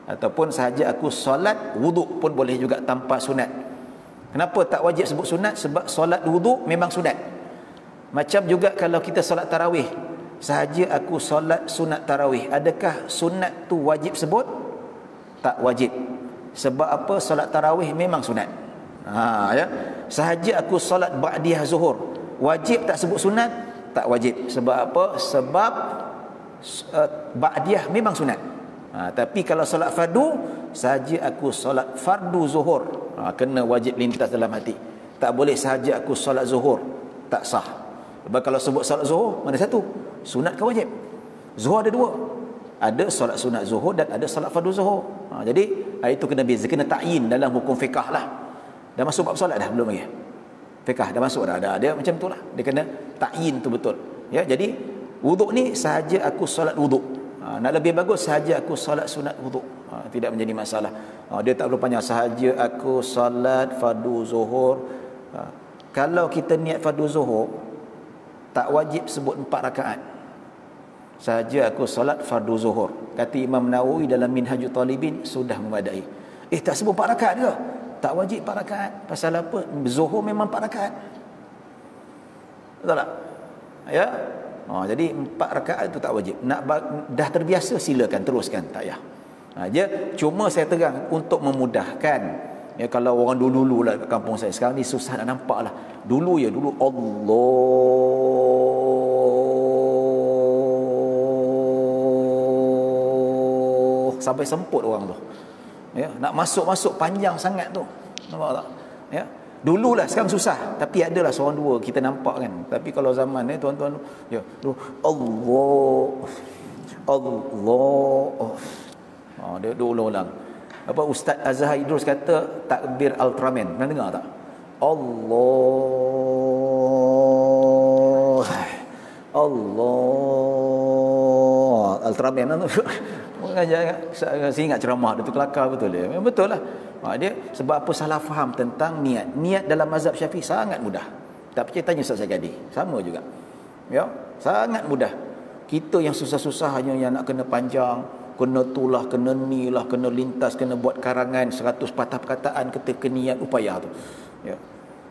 Ataupun sahaja aku solat wuduk pun boleh juga tanpa sunat. Kenapa tak wajib sebut sunat? Sebab solat wuduk memang sunat. Macam juga kalau kita solat tarawih, sahaja aku solat sunat tarawih, adakah sunat tu wajib sebut? Tak wajib. Sebab apa? Solat tarawih memang sunat. Ya. Sahaja aku solat ba'diyah zuhur, wajib tak sebut sunat? Tak wajib. Sebab apa? Sebab ba'diyah memang sunat. Tapi kalau solat fardu, sahaja aku solat fardu zuhur, kena wajib lintas dalam hati. Tak boleh sahaja aku solat zuhur, tak sah. Sebab kalau sebut solat zuhur, mana satu? Sunat ke wajib? Zuhur ada 2. Ada solat sunat zuhur dan ada solat fardu zuhur. Jadi itu kena beza, kena ta'yin dalam hukum fiqah lah. Dah masuk bab solat dah? Belum lagi? Fiqah dah masuk dah? Dia macam itulah. Dia kena ta'yin tu betul. Ya, jadi wuduk ni sahaja aku solat wuduk. Nak lebih bagus sahaja aku solat sunat wuduk. Tidak menjadi masalah. Dia tak perlu panjang, sahaja aku solat fardu zuhur. Kalau kita niat fardu zuhur, tak wajib sebut 4 rakaat. Sahaja aku solat fardu zuhur. Kata Imam Nawawi dalam Minhajul Talibin, sudah memadai. Tak sebut 4 rakaat ke? Tak wajib 4 rakaat. Pasal apa? Zuhur memang 4 rakaat. Betul tak? Ya. Jadi 4 rakaat itu tak wajib. Dah terbiasa, silakan teruskan, tak payah. Cuma saya terang untuk memudahkan. Ya, kalau orang dulu lah kat kampung saya, sekarang ni susah nak nampak lah. Dulu Allah sampai semput orang tu. Ya, nak masuk panjang sangat tu. Nampak tak? Ya. Dululah, sekarang susah. Tapi adalah seorang dua kita nampak kan. Tapi kalau zaman ni tuan-tuan, ya, Allah. Dia ulang-ulang. Apa Ustaz Azhar Idrus kata takbir Ultraman. Pernah dengar tak? Allah Ultraman tu. Saya ingat ceramah dia tu, kelakar betul dia. Betul lah. Dia sebab apa? Salah faham tentang niat. Niat dalam mazhab Syafi'i sangat mudah. Tak percaya tanya Ustaz Sagadi. Sama juga. Ya, sangat mudah. Kita yang susah-susah hanya yang nak kena panjang, kena tulah, kena ni lah, kena lintas, kena buat karangan 100 patah perkataan ketika niat upaya tu. Ya.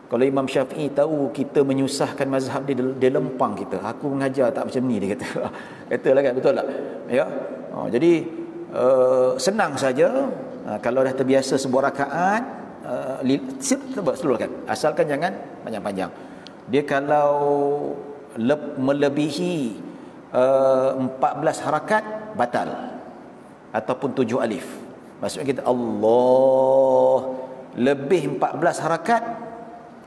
Kalau Imam Syafi'i tahu kita menyusahkan mazhab dia, dia lempang kita. Aku mengajar tak macam ni, dia kata. Katalah kan, betul tak? Ya. Jadi senang saja. Kalau dah terbiasa sebuah rakaat, seluruhkan. Asalkan jangan panjang-panjang. Dia kalau melebihi 14 harakat batal ataupun 7 alif. Maksudnya kita Allah lebih 14 harakat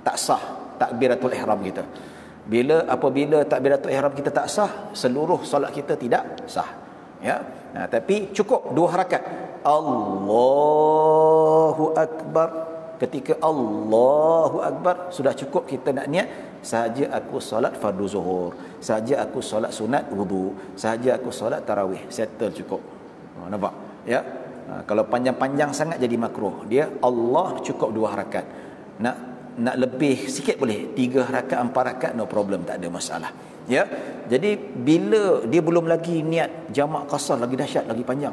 tak sah takbiratul ihram kita. Apabila takbiratul ihram kita tak sah, seluruh solat kita tidak sah. Ya. Nah, tapi cukup 2 harakat. Allahu akbar. Ketika Allahu akbar sudah cukup kita nak niat sahaja aku solat fardu zuhur, sahaja aku solat sunat wudu, sahaja aku solat tarawih, settle cukup. Nampak? Ya. Kalau panjang-panjang sangat jadi makruh. Dia Allah cukup 2 harakat. Nak lebih sikit boleh, 3 harakat, 4 harakat, no problem, tak ada masalah. Ya. Jadi bila dia belum lagi niat jamak qasar, lagi dahsyat, lagi panjang.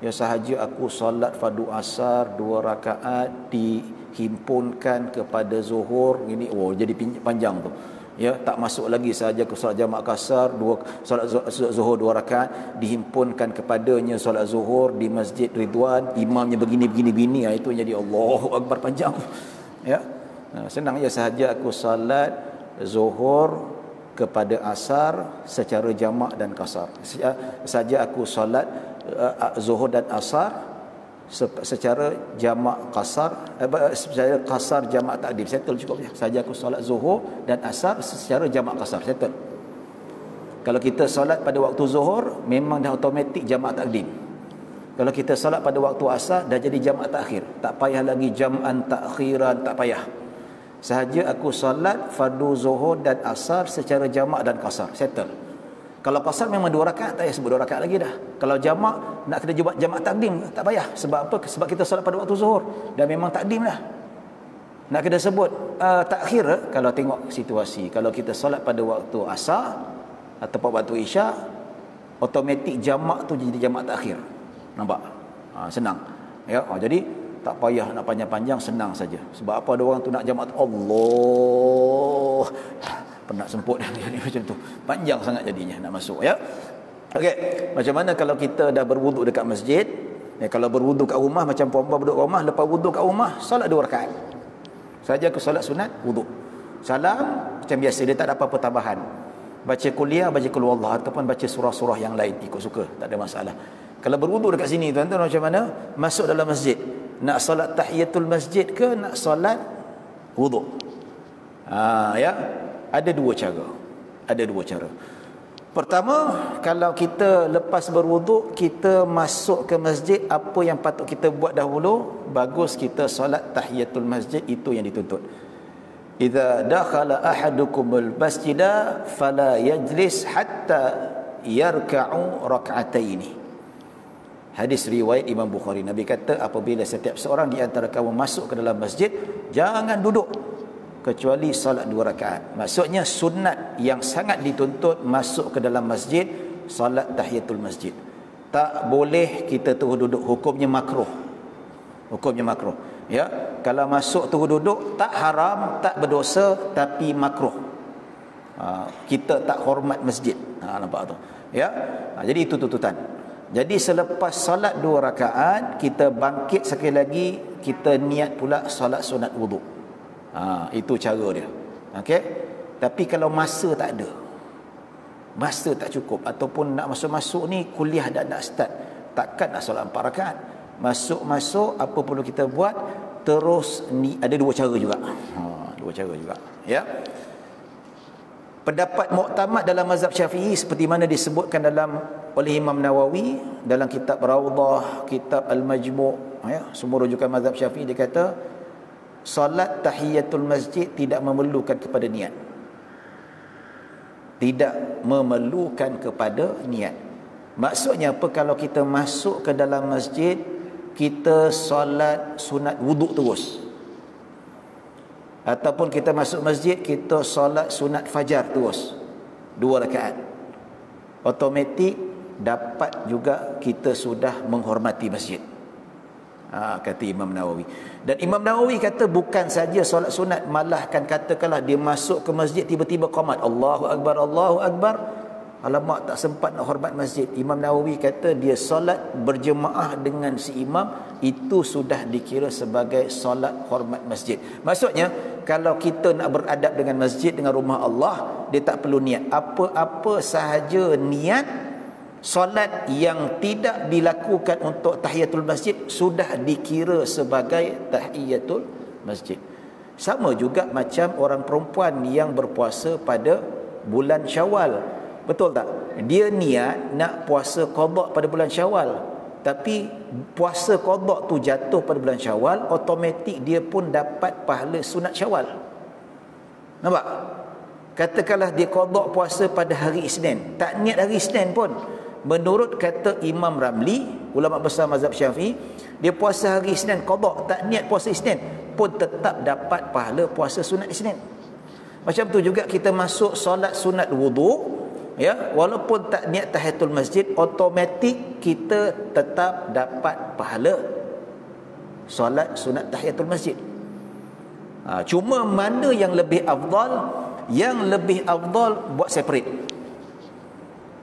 Ya, sahaja aku solat fardu asar 2 rakaat dihimpunkan kepada zuhur, ini jadi panjang tu. Ya, tak masuk lagi sahaja aku solat jamak qasar, solat zuhur 2 rakaat dihimpunkan kepadanya solat zuhur di Masjid Ridwan, imamnya begini, itu jadi Allahu akbar panjang. Ya. Senang je, sahaja aku solat zuhur kepada asar secara jamak dan qasar. Sahaja aku solat zuhur dan asar secara jamak qasar, secara qasar jamak takdim, settle cukup je. Sahaja aku solat zuhur dan asar secara jamak qasar, settle. Kalau kita solat pada waktu zuhur memang dah automatik jamak takdim. Kalau kita solat pada waktu asar dah jadi jamak takhir, tak payah lagi jam'an takhiran, tak payah. Sahaja aku solat fardu zuhur dan asar secara jamak dan qasar, settle. Kalau qasar memang 2 rakaat, tak payah sebut 2 rakaat lagi dah. Kalau jamak, nak kena buat jamak takdim, tak payah. Sebab apa? Sebab kita solat pada waktu zuhur dan memang takdim dah. Nak kena sebut takhir kalau tengok situasi. Kalau kita solat pada waktu asar ataupun waktu isyak, automatik jamak tu jadi jamak takhir. Nampak? Senang. Ya, jadi tak payah nak panjang-panjang, senang saja. Sebab apa ada orang tu nak jamak Allah, penat semput dia macam tu. Panjang sangat jadinya nak masuk, ya. Okey, macam mana kalau kita dah berwuduk dekat masjid? Ya, kalau berwuduk kat rumah, macam puan-puan berwuduk kat rumah, lepas wuduk kat rumah, solat 2 rakaat. Saja aku solat sunat, wuduk. Salam macam biasa, dia tak ada apa-apa tambahan. Baca kuliah, baca qul huwallah ataupun baca surah-surah yang lain, ikut suka, tak ada masalah. Kalau berwuduk dekat sini, tuan-tuan, macam mana? Masuk dalam masjid, nak solat tahiyatul masjid ke nak solat wuduk? Ya, ada 2 cara. Ada 2 cara. Pertama, kalau kita lepas berwuduk, kita masuk ke masjid, apa yang patut kita buat dahulu? Bagus kita solat tahiyatul masjid, itu yang dituntut. Idza dakhala ahadukumul masjida fala yajlis hatta yarka'u rak'ataini. Hadis riwayat Imam Bukhari. Nabi kata, apabila setiap seorang di antara kamu masuk ke dalam masjid, jangan duduk kecuali salat 2 rakaat. Maksudnya sunat yang sangat dituntut masuk ke dalam masjid, salat tahiyatul masjid. Tak boleh kita terus duduk, hukumnya makruh. Hukumnya makruh. Ya, kalau masuk terus duduk tak haram, tak berdosa, tapi makruh. Kita tak hormat masjid. Nampak tu. Ya. Jadi itu tuntutan. Jadi selepas solat 2 rakaat, kita bangkit sekali lagi, kita niat pula solat sunat wuduk. Itu cara dia. Okey. Tapi kalau masa tak ada, masa tak cukup, ataupun nak masuk-masuk ni kuliah dah nak start, takkan nak solat 4 rakaat. Masuk-masuk apa perlu kita buat? Terus ni ada 2 cara juga. 2 cara juga. Ya. Pendapat muktamad dalam mazhab Syafi'i seperti mana disebutkan oleh Imam Nawawi dalam kitab Rawdah, kitab Al-Majmu', ya, semua rujukan mazhab Syafi'i, dia kata solat tahiyatul masjid tidak memerlukan kepada niat. Tidak memerlukan kepada niat. Maksudnya apa? Kalau kita masuk ke dalam masjid, kita solat sunat wuduk terus. Ataupun kita masuk masjid, kita solat sunat fajar terus 2 rakaat, automatik dapat juga kita sudah menghormati masjid. Kata Imam Nawawi. Dan Imam Nawawi kata bukan saja solat sunat, malah kan katakanlah dia masuk ke masjid tiba-tiba qamat, Allahu Akbar, Allahu Akbar, alamak tak sempat nak hormat masjid. Imam Nawawi kata dia solat berjemaah dengan si imam, itu sudah dikira sebagai solat hormat masjid. Maksudnya kalau kita nak beradab dengan masjid, dengan rumah Allah, dia tak perlu niat. Apa-apa sahaja niat solat yang tidak dilakukan untuk tahiyatul masjid sudah dikira sebagai tahiyatul masjid. Sama juga macam orang perempuan yang berpuasa pada bulan Syawal. Betul tak? Dia niat nak puasa qada pada bulan Syawal, tapi puasa qada tu jatuh pada bulan Syawal, automatik dia pun dapat pahala sunat Syawal. Nampak? Katakanlah dia qada puasa pada hari Isnin, tak niat hari Isnin pun, menurut kata Imam Ramli, ulama besar mazhab Syafi'i, dia puasa hari Isnin qada, tak niat puasa Isnin, pun tetap dapat pahala puasa sunat Isnin. Macam tu juga kita masuk solat sunat wudu, ya, walaupun tak niat tahiyatul masjid, automatik kita tetap dapat pahala solat sunat tahiyatul masjid. Cuma mana yang lebih afdal? Yang lebih afdal buat separate.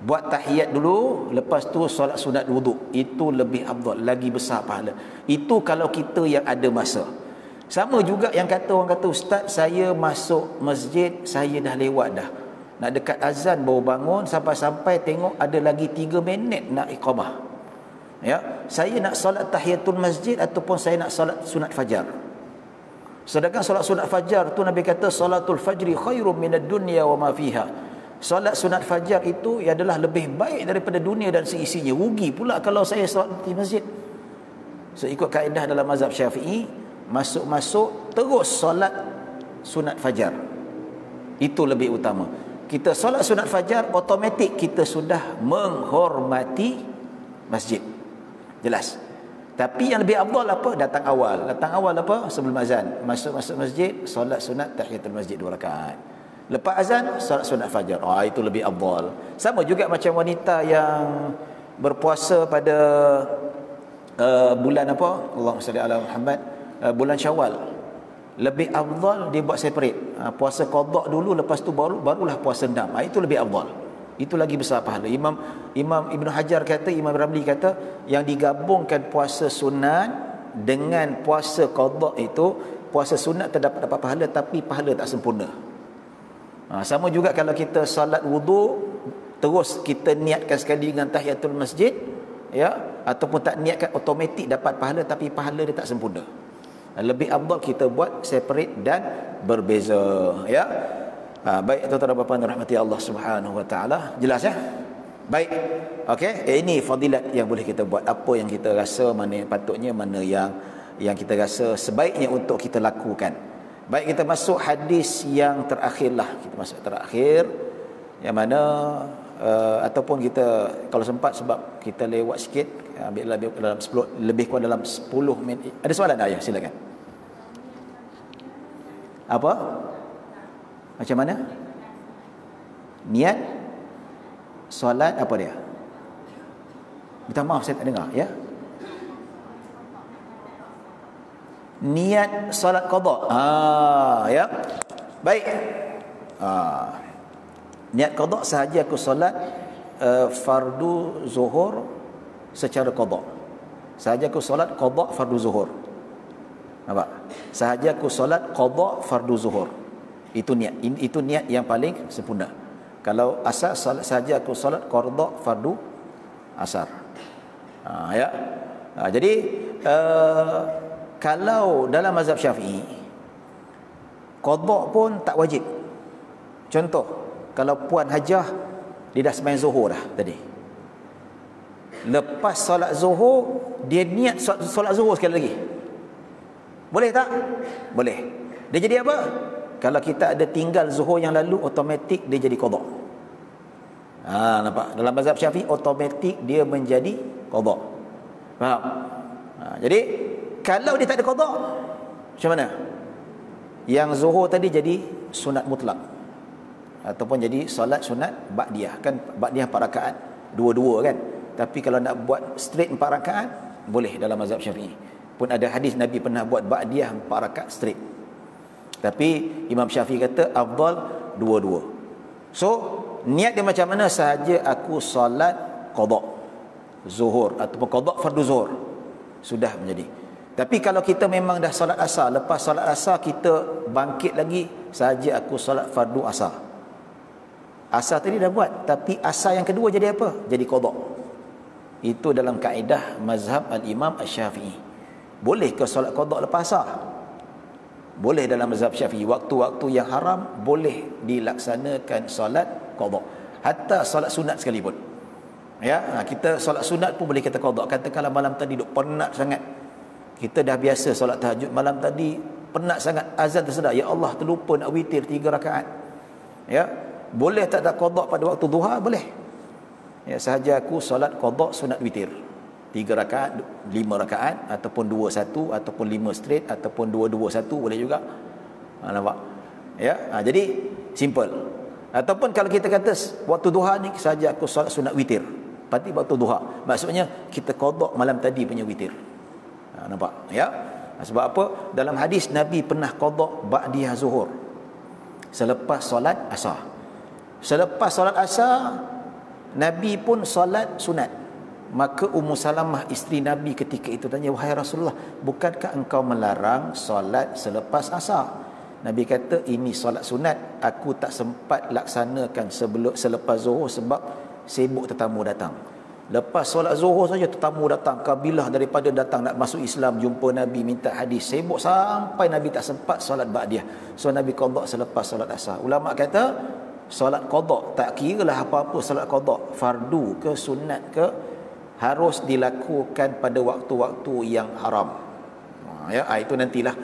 Buat tahiyat dulu, lepas tu solat sunat wudu. Itu lebih afdal, lagi besar pahala. Itu kalau kita yang ada masa. Sama juga yang kata orang kata, ustaz saya masuk masjid, saya dah lewat dah, nak dekat azan baru bangun, sampai-sampai tengok ada lagi 3 minit nak iqamah. Ya, saya nak solat tahiyatul masjid ataupun saya nak solat sunat fajar. Sedangkan solat sunat fajar tu Nabi kata salatul fajri khairum minad dunya wa ma fiha. Solat sunat fajar itu adalah lebih baik daripada dunia dan seisinya. Rugi pula kalau saya solat di masjid. So ikut kaedah dalam mazhab Syafi'i, masuk-masuk terus solat sunat fajar, itu lebih utama. Kita solat sunat fajar, automatik kita sudah menghormati masjid. Jelas. Tapi yang lebih afdal apa? Datang awal. Datang awal apa? Sebelum azan. Masuk masjid, solat sunat tahiyatul masjid 2 rakaat. Lepas azan, solat sunat fajar. Itu lebih afdal. Sama juga macam wanita yang berpuasa pada bulan apa? Allahumma salli ala Muhammad. Bulan Syawal, lebih afdal dia buat separate. Puasa qada dulu, lepas tu barulah puasa endam. Itu lebih afdal. Itu lagi besar pahala. Imam Ibn Hajar kata, Imam Ramli kata, yang digabungkan puasa sunat dengan puasa qada itu, puasa sunat terdapat pahala, tapi pahala tak sempurna. Sama juga kalau kita salat wudu, terus kita niatkan sekali dengan tahiyatul masjid, ya, ataupun tak niatkan, automatik dapat pahala, tapi pahala dia tak sempurna. Lebih afdal kita buat separate dan berbeza, ya. Baik tuan-tuan dan puan-puan rahmati Allah Subhanahu wa taala. Jelas ya? Baik. Okey, ini fadilat yang boleh kita buat. Apa yang kita rasa, mana yang patutnya, mana yang kita rasa sebaiknya untuk kita lakukan. Baik, kita masuk hadis yang terakhirlah. Kita masuk terakhir, yang mana ataupun kita kalau sempat, sebab kita lewat sikit, ambil lebih dalam 10, lebih kurang dalam 10 minit. Ada soalan tak? Ya, silakan. Apa? Macam mana? Niat solat apa dia? Minta maaf saya tak dengar, ya. Niat solat qada. Ya. Baik. Niat qada sahaja aku solat fardu zuhur secara qada. Sahaja aku solat qada fardu zuhur. Nampak? Sahaja aku solat qada fardu zuhur. Itu niat yang paling sempurna. Kalau asar sahaja aku solat qada fardu asar. Ya. Jadi kalau dalam mazhab Syafi'i, qada pun tak wajib. Contoh, kalau puan hajah, dia dah sembahyang zuhur dah tadi. Lepas solat zuhur, dia niat solat zuhur sekali lagi. Boleh tak? Boleh. Dia jadi apa? Kalau kita ada tinggal zuhur yang lalu, automatik dia jadi qada. Nampak? Dalam mazhab Syafi'i, automatik dia menjadi qada. Faham? Jadi kalau dia tak ada qada, macam mana? Yang zuhur tadi jadi sunat mutlak, ataupun jadi solat sunat ba'diyah. Kan ba'diyah 4 rakaat, dua-dua kan. Tapi kalau nak buat straight 4 rakaat, boleh dalam mazhab Syafi'i. Pun ada hadis Nabi pernah buat ba'diyah 4 rakaat straight. Tapi Imam Syafi'i kata afdal dua-dua. So niat dia macam mana? Sahaja aku solat qada zuhur ataupun qada fardu zuhur, sudah menjadi. Tapi kalau kita memang dah solat asar, lepas solat asar kita bangkit lagi, sahaja aku solat fardu asar. Asar tadi dah buat, tapi asar yang kedua jadi apa? Jadi qada. Itu dalam kaedah mazhab al-Imam Asy-Syafi'i. Boleh ke solat qada lepas asar? Boleh dalam mazhab Syafi'i. Waktu-waktu yang haram boleh dilaksanakan solat qada. Hatta solat sunat sekalipun. Ya, kita solat sunat pun boleh kita qada. Katakanlah malam tadi duk penat sangat. Kita dah biasa solat tahajud, malam tadi penat sangat, azan tersedar, ya Allah terlupa nak witir 3 rakaat. Ya, boleh tak qada pada waktu duha? Boleh. Ya, sahaja aku solat qada sunat witir 3 rakaat, 5 rakaat ataupun 2-1 ataupun 5 straight ataupun 2-2-1 boleh juga. Nampak? Ya, jadi simple. Ataupun kalau kita kata waktu duha ni sahaja aku solat sunat witir, berarti waktu duha, maksudnya kita qada malam tadi punya witir. Nampak? Ya. Sebab apa? Dalam hadis Nabi pernah qada ba'diyah zuhur, selepas solat asar. Selepas solat asar Nabi pun solat sunat. Maka Ummu Salamah isteri Nabi ketika itu tanya, wahai Rasulullah, bukankah engkau melarang solat selepas asar? Nabi kata, ini solat sunat, aku tak sempat laksanakan selepas zuhur sebab sibuk tetamu datang. Lepas solat zuhur saja tetamu datang, kabilah daripada datang nak masuk Islam, jumpa Nabi minta hadis, sibuk sampai Nabi tak sempat solat ba'diyah. So Nabi qada selepas solat asar. Ulama kata solat qada tak kiralah apa-apa, solat qada fardu ke sunat ke, harus dilakukan pada waktu-waktu yang haram. Ya, itu nantilah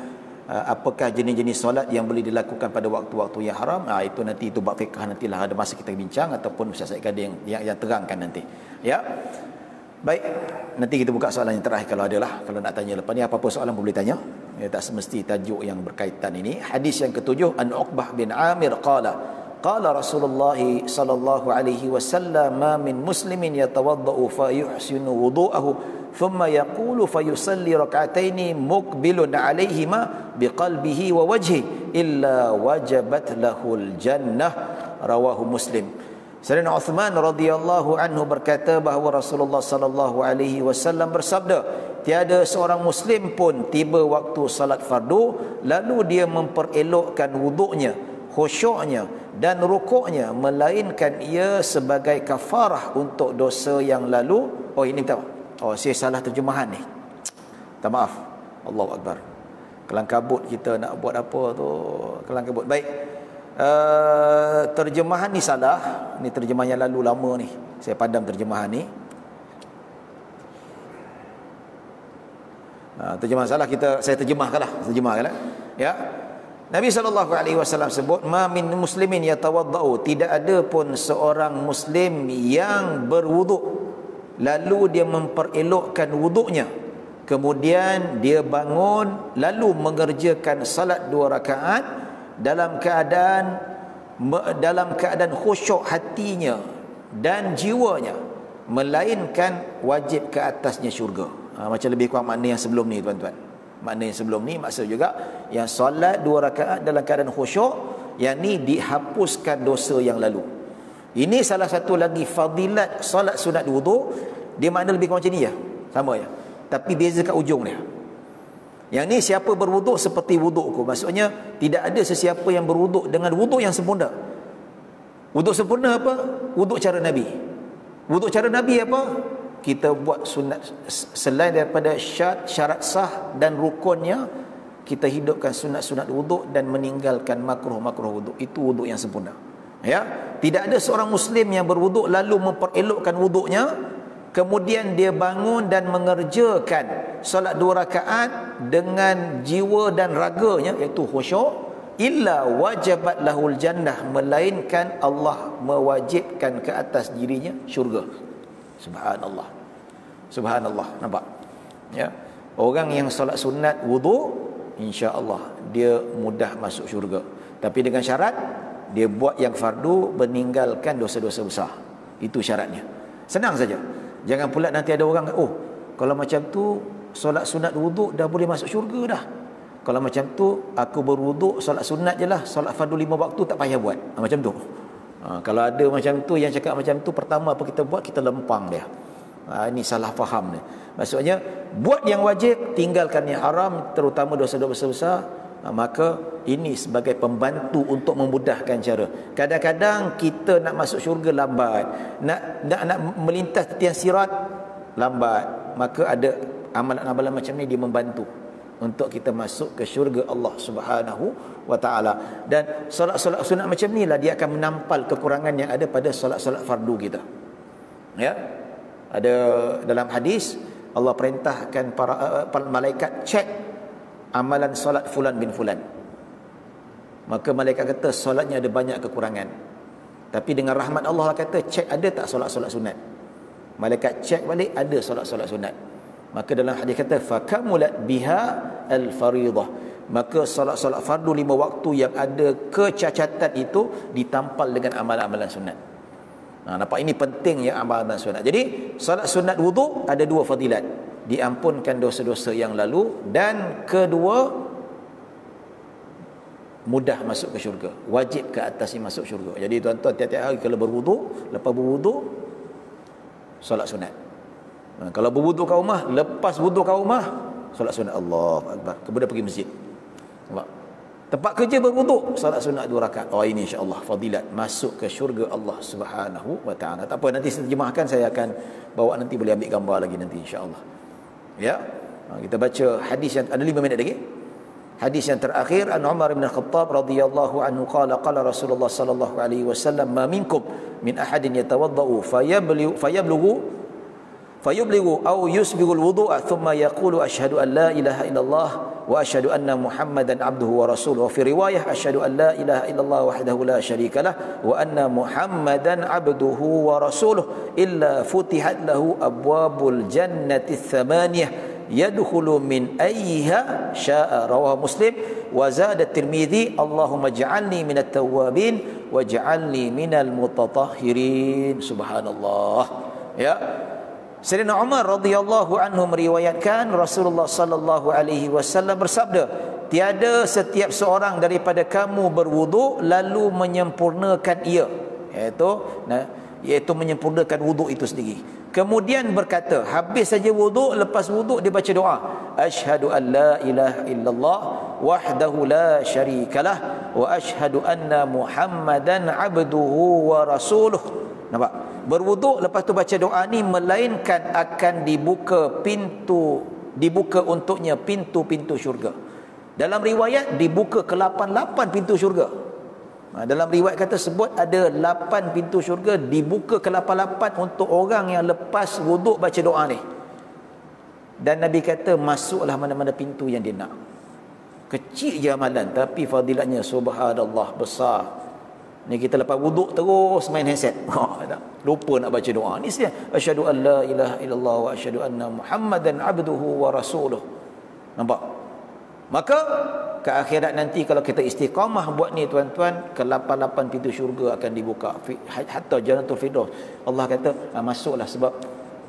apakah jenis-jenis solat yang boleh dilakukan pada waktu-waktu yang haram. Itu nanti, itu bab fiqh, nantilah ada masa kita bincang ataupun Ustaz Said Kadir yang terangkan nanti. Ya. Baik, nanti kita buka soalan yang terakhir kalau adalah. Kalau nak tanya lepas ni apa-apa soalan boleh tanya. Ya, tak semesti tajuk yang berkaitan ini. Hadis yang ketujuh, an Uqbah bin Amir qala qala Rasulullah sallallahu alaihi wasallam, ma min muslimin yatawaddau fa yuhsinu wudu'ahu thumma yaqulu fa yusalli rak'ataini muqbilun alaihima biqalbihi wa wajhihi illa wajabat lahul jannah, rawahu Muslim. Sayyidina Uthman radhiyallahu anhu berkata bahawa Rasulullah sallallahu alaihi wasallam bersabda, tiada seorang muslim pun tiba waktu salat fardu lalu dia memperelokkan wuduknya, khusyuknya dan rukuknya, melainkan ia sebagai kafarah untuk dosa yang lalu. Oh, ini minta saya salah terjemahan ni, minta maaf. Allahu Akbar, kelang kabut kita nak buat apa tu, kelang kabut. Baik, terjemahan ni salah. Ni terjemahan yang lalu lama ni, saya padam terjemahan ni. Terjemahan salah, saya terjemahkanlah. Ya, Nabi SAW sebut, ma min muslimin yatawaddau, tidak ada pun seorang muslim yang berwuduk lalu dia memperelokkan wuduknya, kemudian dia bangun lalu mengerjakan salat 2 rakaat dalam keadaan khusyuk hatinya dan jiwanya, melainkan wajib ke atasnya syurga. Macam lebih kurang makna yang sebelum ni, tuan-tuan. Makna yang sebelum ni maksud juga yang solat 2 rakaat dalam keadaan khusyuk, yang ni dihapuskan dosa yang lalu. Ini salah satu lagi fadilat solat sunat wudu. Dia makna lebih kurang macam ni ya, sama ya, tapi beza kat ujung dia. Yang ni siapa berwuduk seperti wudukku, maksudnya tidak ada sesiapa yang berwuduk dengan wuduk yang sempurna. Wuduk sempurna apa? Wuduk cara Nabi. Wuduk cara Nabi apa? Kita buat sunat, selain daripada syarat sah dan rukunnya, kita hidupkan sunat-sunat wuduk dan meninggalkan makruh-makruh wuduk. Itu wuduk yang sempurna. Ya, tidak ada seorang muslim yang berwuduk lalu memperelokkan wuduknya, kemudian dia bangun dan mengerjakan solat 2 rakaat dengan jiwa dan raganya, iaitu khusyuk, illa wajabat lahul jannah, melainkan Allah mewajibkan ke atas dirinya syurga. Subhanallah. Subhanallah. Nampak? Ya. Orang yang solat sunat wudu, insya-Allah dia mudah masuk syurga. Tapi dengan syarat dia buat yang fardu, meninggalkan dosa-dosa besar. Itu syaratnya. Senang saja. Jangan pula nanti ada orang, oh, kalau macam tu solat sunat wudu dah boleh masuk syurga dah. Kalau macam tu aku berwuduk solat sunat je lah, solat fardu 5 waktu tak payah buat. Macam tu. Kalau ada macam tu, yang cakap macam tu, pertama apa kita buat? Kita lempang dia. Ini salah faham ni. Maksudnya buat yang wajib, tinggalkan yang haram, terutama dosa-dosa besar. Maka ini sebagai pembantu untuk memudahkan cara. Kadang-kadang kita nak masuk syurga lambat, nak melintas tiang sirat lambat. Maka ada amalan-amalan macam ni, dia membantu untuk kita masuk ke syurga Allah Subhanahu wa taala. Dan solat-solat sunat macam ni lah dia akan menampal kekurangan yang ada pada solat-solat fardu kita. Ya. Ada dalam hadis Allah perintahkan para malaikat cek amalan solat fulan bin fulan. Maka malaikat kata solatnya ada banyak kekurangan. Tapi dengan rahmat Allah kata cek ada tak solat-solat sunat. Malaikat cek balik ada solat-solat sunat. Maka dalam hadis kata fakamulat biha al-fariḍah. Maka solat-solat fardu 5 waktu yang ada kecacatan itu ditampal dengan amalan-amalan sunat. Nampak ini penting ya amalan sunat. Jadi solat sunat wudu ada 2 fadilat. Diampunkan dosa-dosa yang lalu, dan kedua mudah masuk ke syurga. Wajib ke atas ni masuk syurga. Jadi tuan-tuan tiap-tiap hari kalau berwudu, lepas berwudu solat sunat. Kalau berwudu kat rumah, lepas wudu kat rumah solat sunat. Allahu akbar. Kemudian pergi masjid. Nampak? Tempat kerja berwuduk, salat sunat 2 rakaat. Ini insya-Allah fadilat masuk ke syurga Allah Subhanahu wa taala. Tak apa, nanti saya terjemahkan, saya akan bawa, nanti boleh ambil gambar lagi nanti insya-Allah. Ya. Kita baca hadis yang ada 5 minit lagi. Hadis yang terakhir, An Umar bin Khattab radhiyallahu anhu qala qala Rasulullah sallallahu alaihi wasallam ma minkum min ahadin yatawaddau fayubligu aw yusbighul wudu'a thumma yaqulu asyhadu an la ilaha illallah wa asyhadu anna Muhammadan abduhu wa rasuluhu. Fi riwayah asyhadu an la ilaha illallah wahdahu la syarika lah wa anna Muhammadan abduhu wa rasuluhu illa futihat lahu abwabul jannati tsamaniyah yadkhulu min ayyiha syaa. Rawahu Muslim. Wa zada Tirmidzi Allahumma ij'alni minat tawwabin waj'alni minal mutatahhirin. Subhanallah. Ya. Sayyidina Umar radhiyallahu anhu meriwayatkan Rasulullah sallallahu alaihi wasallam bersabda, tiada setiap seorang daripada kamu berwudu lalu menyempurnakan ia, iaitu menyempurnakan wudu itu sendiri. Kemudian berkata, habis saja wudu, lepas wudu dia baca doa, asyhadu an la ilaha illallah wahdahu la syarikalah wa asyhadu anna Muhammadan abduhu wa rasuluh. Nampak? Berwuduk lepas tu baca doa ni, melainkan akan dibuka untuknya pintu-pintu syurga. Dalam riwayat dibuka ke-88 pintu syurga. Dalam riwayat kata sebut ada 8 pintu syurga dibuka ke-88 untuk orang yang lepas wuduk baca doa ni. Dan Nabi kata masuklah mana-mana pintu yang dia nak. Kecil je amalan tapi fadilatnya subhanallah besar. Ni kita lepas wuduk terus main handset. Lupa nak baca doa. Ni saja. Asyhadu an la ilaha illallah wa asyhadu anna Muhammadan abduhu wa rasuluh. Nampak? Maka ke akhirat nanti kalau kita istiqamah buat ni tuan-tuan, ke-88 pintu syurga akan dibuka. Hatta Jannatul Firdaus. Allah kata masuklah, sebab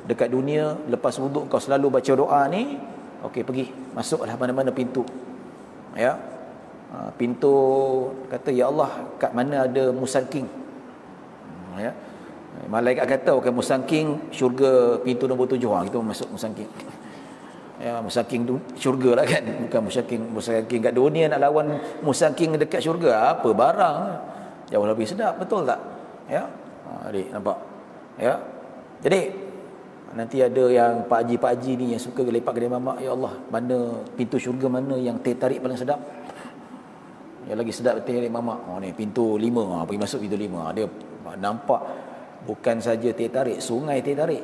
dekat dunia lepas wuduk kau selalu baca doa ni, okey pergi masuklah mana-mana pintu. Ya. Pintu kata ya Allah kat mana ada musangking, ya, malaikat kata okey musangking syurga pintu nombor 7, kita masuk musangking, ya, musangking syurga lah kan, bukan musangking kat dunia nak lawan musangking dekat syurga, apa barang jauh lebih sedap, betul tak? Ya, adik nampak, ya. Jadi nanti ada yang pak haji ni yang suka lepak kedai mamak, ya Allah mana pintu syurga mana yang teh tarik paling sedap, yang lagi sedap teh tarik mamak, ni pintu 5, pergi masuk pintu 5, dia nampak bukan saja teh tarik, sungai teh tarik,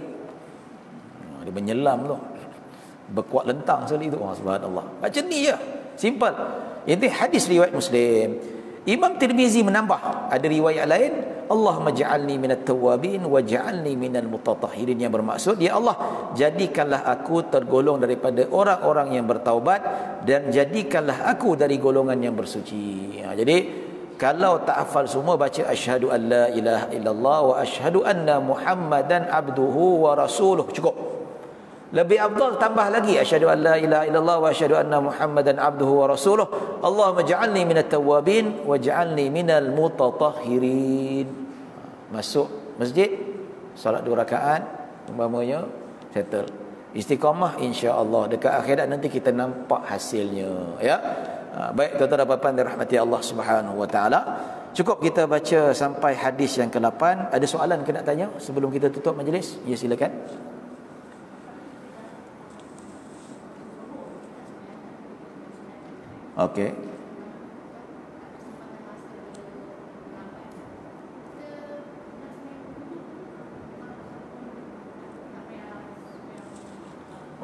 dia menyelam tu, berkuat lentang sekali tu, subhanallah. Macam ni je, simple. Ini hadis riwayat Muslim. Imam Tirmizi menambah, ada riwayat lain, Allahumma ja'alni minat tawwabin wa ja'alni minal mutatahhirin, yang bermaksud ya Allah jadikanlah aku tergolong daripada orang-orang yang bertaubat dan jadikanlah aku dari golongan yang bersuci. Jadi kalau tak hafal semua, baca asyhadu an la ilaha illallah wa asyhadu anna Muhammadan abduhu wa rasuluh, cukup. Lebih afdal tambah lagi asyhadu an la ilaha illallah wa asyhadu anna Muhammadan abduhu wa rasuluh. Allahumma ja'alni minat tawwabin wa ja'alni minal mutatahhirin. masuk masjid, solat 2 rakaat umpamanya, settle. Istiqamah insya-Allah dekat akhirat nanti kita nampak hasilnya, ya. Baik tuan-tuan dan puan-puan dirahmati Allah Subhanahu wa taala. Cukup kita baca sampai hadis yang ke-8. Ada soalan ke nak tanya sebelum kita tutup majlis? Ya, silakan. Okey.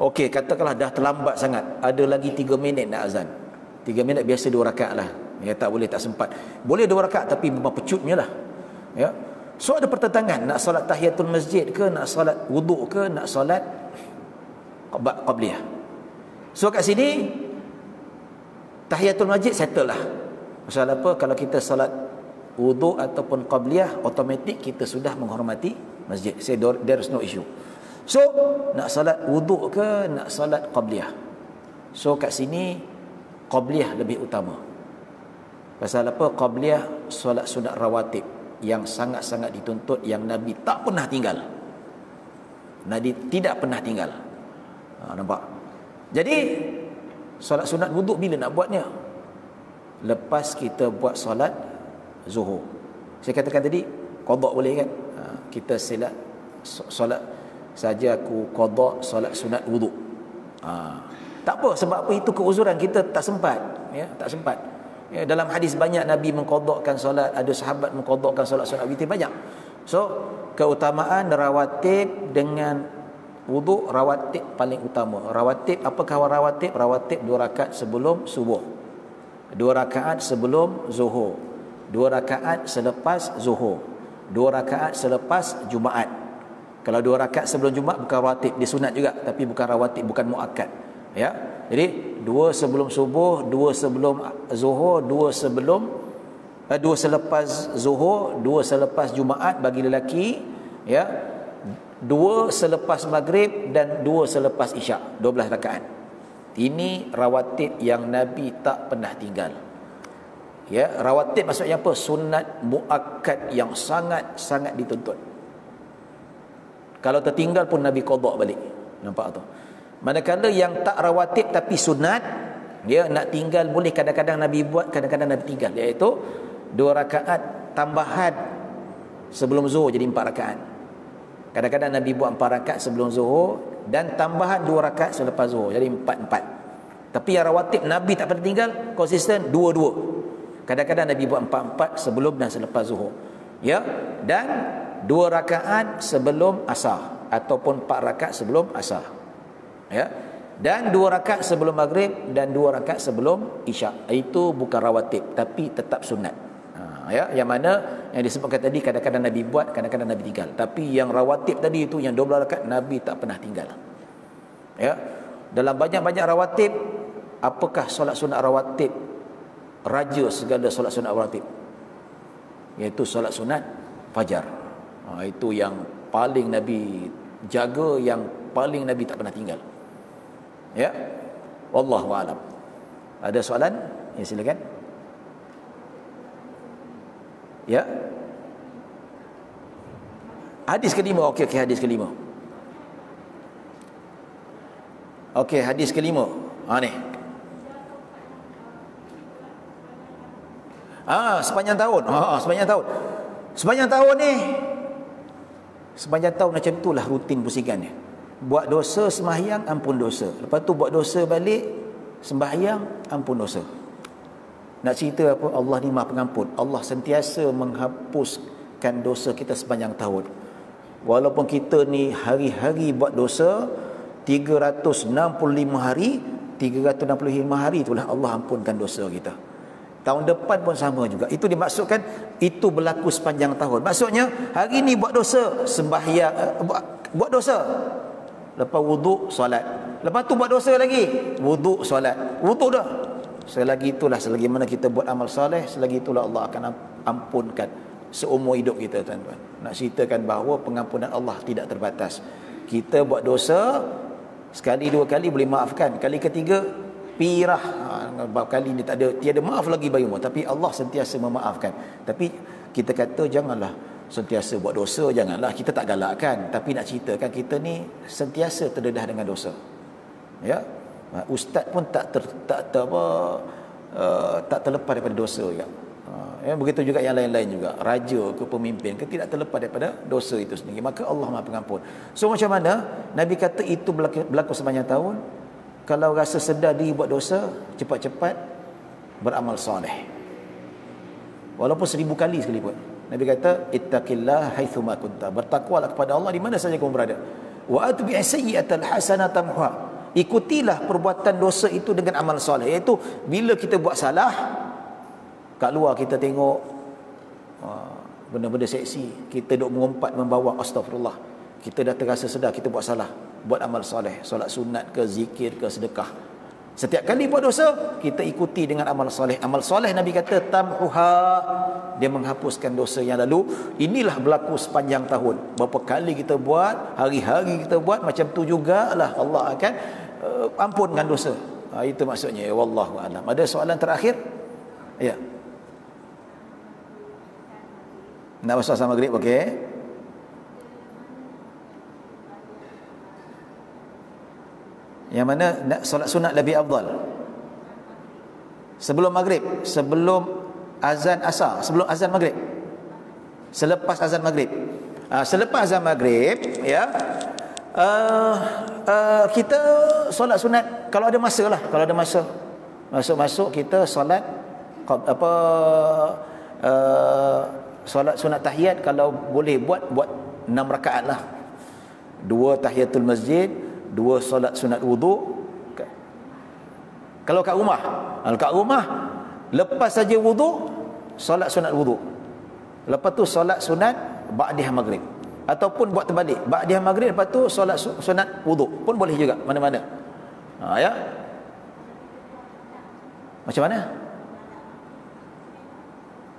Okey, katakanlah dah terlambat sangat, ada lagi 3 minit nak azan. 3 minit biasa 2 rakaat lah. Ya, tak boleh, tak sempat. Boleh 2 rakaat tapi memang pecutnya lah. Ya. So ada pertentangan, nak solat tahiyatul masjid ke, nak solat wuduk ke, nak solat qabliyah. So kat sini tahiyatul masjid settle lah. Pasal apa? Kalau kita solat wuduk ataupun qabliyah, automatik kita sudah menghormati masjid. There is no issue. So nak salat wuduk ke, nak salat qabliyah? So kat sini qabliyah lebih utama. Pasal apa? Qabliyah solat sunat rawatib yang sangat-sangat dituntut, yang Nabi tak pernah tinggal. Nabi tidak pernah tinggal. Nampak? Jadi solat sunat wuduk bila nak buatnya? Lepas kita buat solat zuhur. Saya katakan tadi qada boleh kan? Kita silat solat saja aku qada solat sunat wuduk. Tak apa, sebab apa? Itu keuzuran kita tak sempat, ya, tak sempat. Ya, dalam hadis banyak Nabi mengqadakan solat, ada sahabat mengqadakan solat sunat witir banyak. So keutamaan rawatib dengan wuduk, rawatib paling utama. Rawatib, apakah rawatib? Rawatib 2 rakaat sebelum subuh, 2 rakaat sebelum zuhur, 2 rakaat selepas zuhur, 2 rakaat selepas Jumaat. Kalau 2 rakaat sebelum Jumaat bukan rawatib, dia sunat juga tapi bukan rawatib, bukan muakkad. Ya. Jadi 2 sebelum subuh, 2 sebelum zuhur, 2 selepas zuhur, 2 selepas Jumaat bagi lelaki, ya. 2 selepas maghrib dan 2 selepas isyak, 12 rakaat. Ini rawatib yang Nabi tak pernah tinggal. Ya, rawatib maksudnya apa? Sunat muakkad yang sangat-sangat dituntut. Kalau tertinggal pun Nabi qada balik. Nampak tu? Manakala yang tak rawatib tapi sunat, dia nak tinggal boleh, kadang-kadang Nabi buat, kadang-kadang Nabi tinggal, iaitu 2 rakaat tambahan sebelum zuhur jadi 4 rakaat. Kadang-kadang Nabi buat 4 rakaat sebelum zuhur dan tambahan 2 rakaat selepas zuhur, jadi 4-4. Tapi yang rawatib Nabi tak pernah tinggal, konsisten 2-2. Kadang-kadang Nabi buat 4-4 sebelum dan selepas zuhur. Ya, dan 2 rakaat sebelum asar ataupun 4 rakaat sebelum asar. Ya. Dan 2 rakaat sebelum maghrib dan 2 rakaat sebelum isyak. Itu bukan rawatib tapi tetap sunat. Ya, yang mana yang disebutkan tadi kadang-kadang Nabi buat, kadang-kadang Nabi tinggal. Tapi yang rawatib tadi itu yang 12 rakaat Nabi tak pernah tinggal. Ya. Dalam banyak-banyak rawatib, apakah solat sunat rawatib raja segala solat sunat rawatib? Iaitu solat sunat fajar. Itu yang paling Nabi jaga, yang paling Nabi tak pernah tinggal. Ya. Wallahu a'lam. Ada soalan? Ya, silakan. Ya. Hadis kelima. Okey, hadis kelima. Okey, hadis kelima. Ni. Sepanjang tahun. Sepanjang tahun. Sepanjang tahun ni, sepanjang tahun macam itulah rutin pusingannya. Buat dosa sembahyang, ampun dosa. Lepas tu buat dosa balik, sembahyang, ampun dosa. Nak cerita apa? Allah ni Maha Pengampun. Allah sentiasa menghapuskan dosa kita sepanjang tahun. Walaupun kita ni hari-hari buat dosa, 365 hari, 365 hari itulah Allah ampunkan dosa kita. Tahun depan pun sama juga. Itu dimaksudkan itu berlaku sepanjang tahun. Maksudnya hari ni buat dosa, sembahyang, buat dosa. Lepas wuduk, solat. Lepas tu buat dosa lagi, wuduk, solat. Wuduk dah. Selagi itulah, selagi mana kita buat amal soleh, selagi itulah Allah akan ampunkan seumur hidup kita, tuan-tuan. Nak ceritakan bahawa pengampunan Allah tidak terbatas. Kita buat dosa sekali, 2 kali boleh maafkan. Kali ketiga pirah, kali ni tiada maaf lagi bagi Allah. Tapi Allah sentiasa memaafkan. Tapi kita kata janganlah sentiasa buat dosa, janganlah. Kita tak galakkan, tapi nak ceritakan kita ni sentiasa terdedah dengan dosa. Ya, ustaz pun tak terlepas daripada dosa ya. Ya, begitu juga yang lain-lain juga, raja ke pemimpin ke tidak terlepas daripada dosa itu sendiri. Maka Allah Maha Pengampun. So macam mana Nabi kata itu berlaku sepanjang tahun? Kalau rasa sedar diri buat dosa, cepat-cepat beramal soleh, walaupun 1000 kali sekalipun. Nabi kata ittaqillah haitsuma kunta, bertakwalah kepada Allah di mana saja kamu berada. Wa atbi'i sayyi'atal hasanata tamhuha, ikutilah perbuatan dosa itu dengan amal soleh. Iaitu bila kita buat salah, kat luar kita tengok benda-benda seksi, kita duk mengumpat membawa astagfirullah, kita dah terasa sedar kita buat salah, buat amal soleh, solat sunat ke, zikir ke, sedekah. Setiap kali buat dosa, kita ikuti dengan amal soleh. Amal soleh Nabi kata tamhuha, dia menghapuskan dosa yang lalu. Inilah berlaku sepanjang tahun. Berapa kali kita buat, hari-hari kita buat, macam tu jugalah Allah akan ampunkan dosa. Itu maksudnya. Wallahu a'lam. Ada soalan terakhir? Ya. Nak masuk asar maghrib, okey. Yang mana solat sunat lebih afdal? Sebelum maghrib, sebelum azan asar, sebelum azan maghrib, selepas azan maghrib. Selepas azan maghrib, ya, kita solat sunat kalau ada masa lah. Kalau ada masa, masuk kita solat solat sunat tahiyat. Kalau boleh buat 6 rakaat lah. 2 tahiyatul masjid, 2 solat sunat wuduk. Kalau kat rumah, lepas saja wuduk, solat sunat wuduk. Lepas tu solat sunat ba'diyah maghrib. Ataupun buat terbalik, ba'diyah maghrib, lepas tu solat sunat wuduk pun boleh juga, mana-mana. Ya. Macam mana?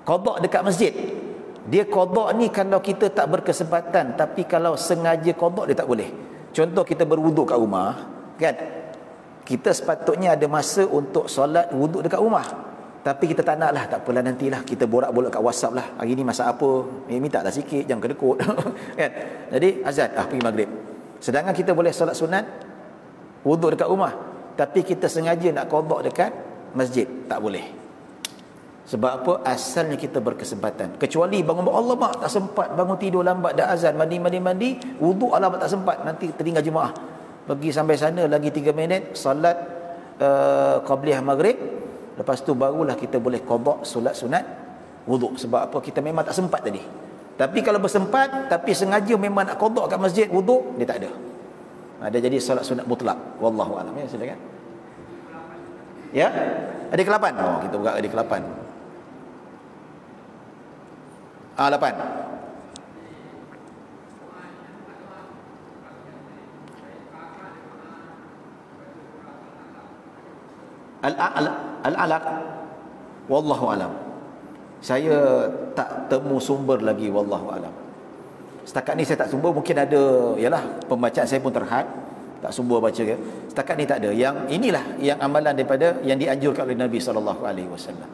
Qada dekat masjid. Dia qada ni kalau kita tak berkesempatan, tapi kalau sengaja qada dia tak boleh. Contoh kita berwuduk kat rumah, kan? Kita sepatutnya ada masa untuk solat wuduk dekat rumah. Tapi kita tak nak lah, tak apalah, nantilah kita borak-borak kat WhatsApp lah. Hari ni masak apa? Minta lah sikit, jangan kedekut. Kan? Jadi azan, pergi maghrib. Sedangkan kita boleh solat sunat wuduk dekat rumah, tapi kita sengaja nak qada dekat masjid, tak boleh. Sebab apa? Asalnya kita berkesempatan. Kecuali bangun Allah mak tak sempat, bangun tidur lambat, dah azan, mandi, wuduk alamak tak sempat, nanti tertinggal jemaah. Pergi sampai sana lagi 3 minit salat qabliyah maghrib, lepas tu barulah kita boleh qada solat sunat wuduk. Sebab apa? Kita memang tak sempat tadi. Tapi kalau bersempat tapi sengaja memang nak qada kat masjid wuduk, dia tak ada. Dia jadi solat sunat mutlak. Wallahu a'lam. Ya, silakan. Ya? Adik ke-8. Kita buka adik ke-8. 8. Al-alaq. Wallahu alam. Saya tak temu sumber lagi, wallahu alam. Setakat ni saya tak sumber, mungkin ada, yalah, pembacaan saya pun terhad, tak sumber baca ke. Setakat ni tak ada. Yang inilah yang amalan daripada yang dianjurkan oleh Nabi sallallahu alaihi wasallam.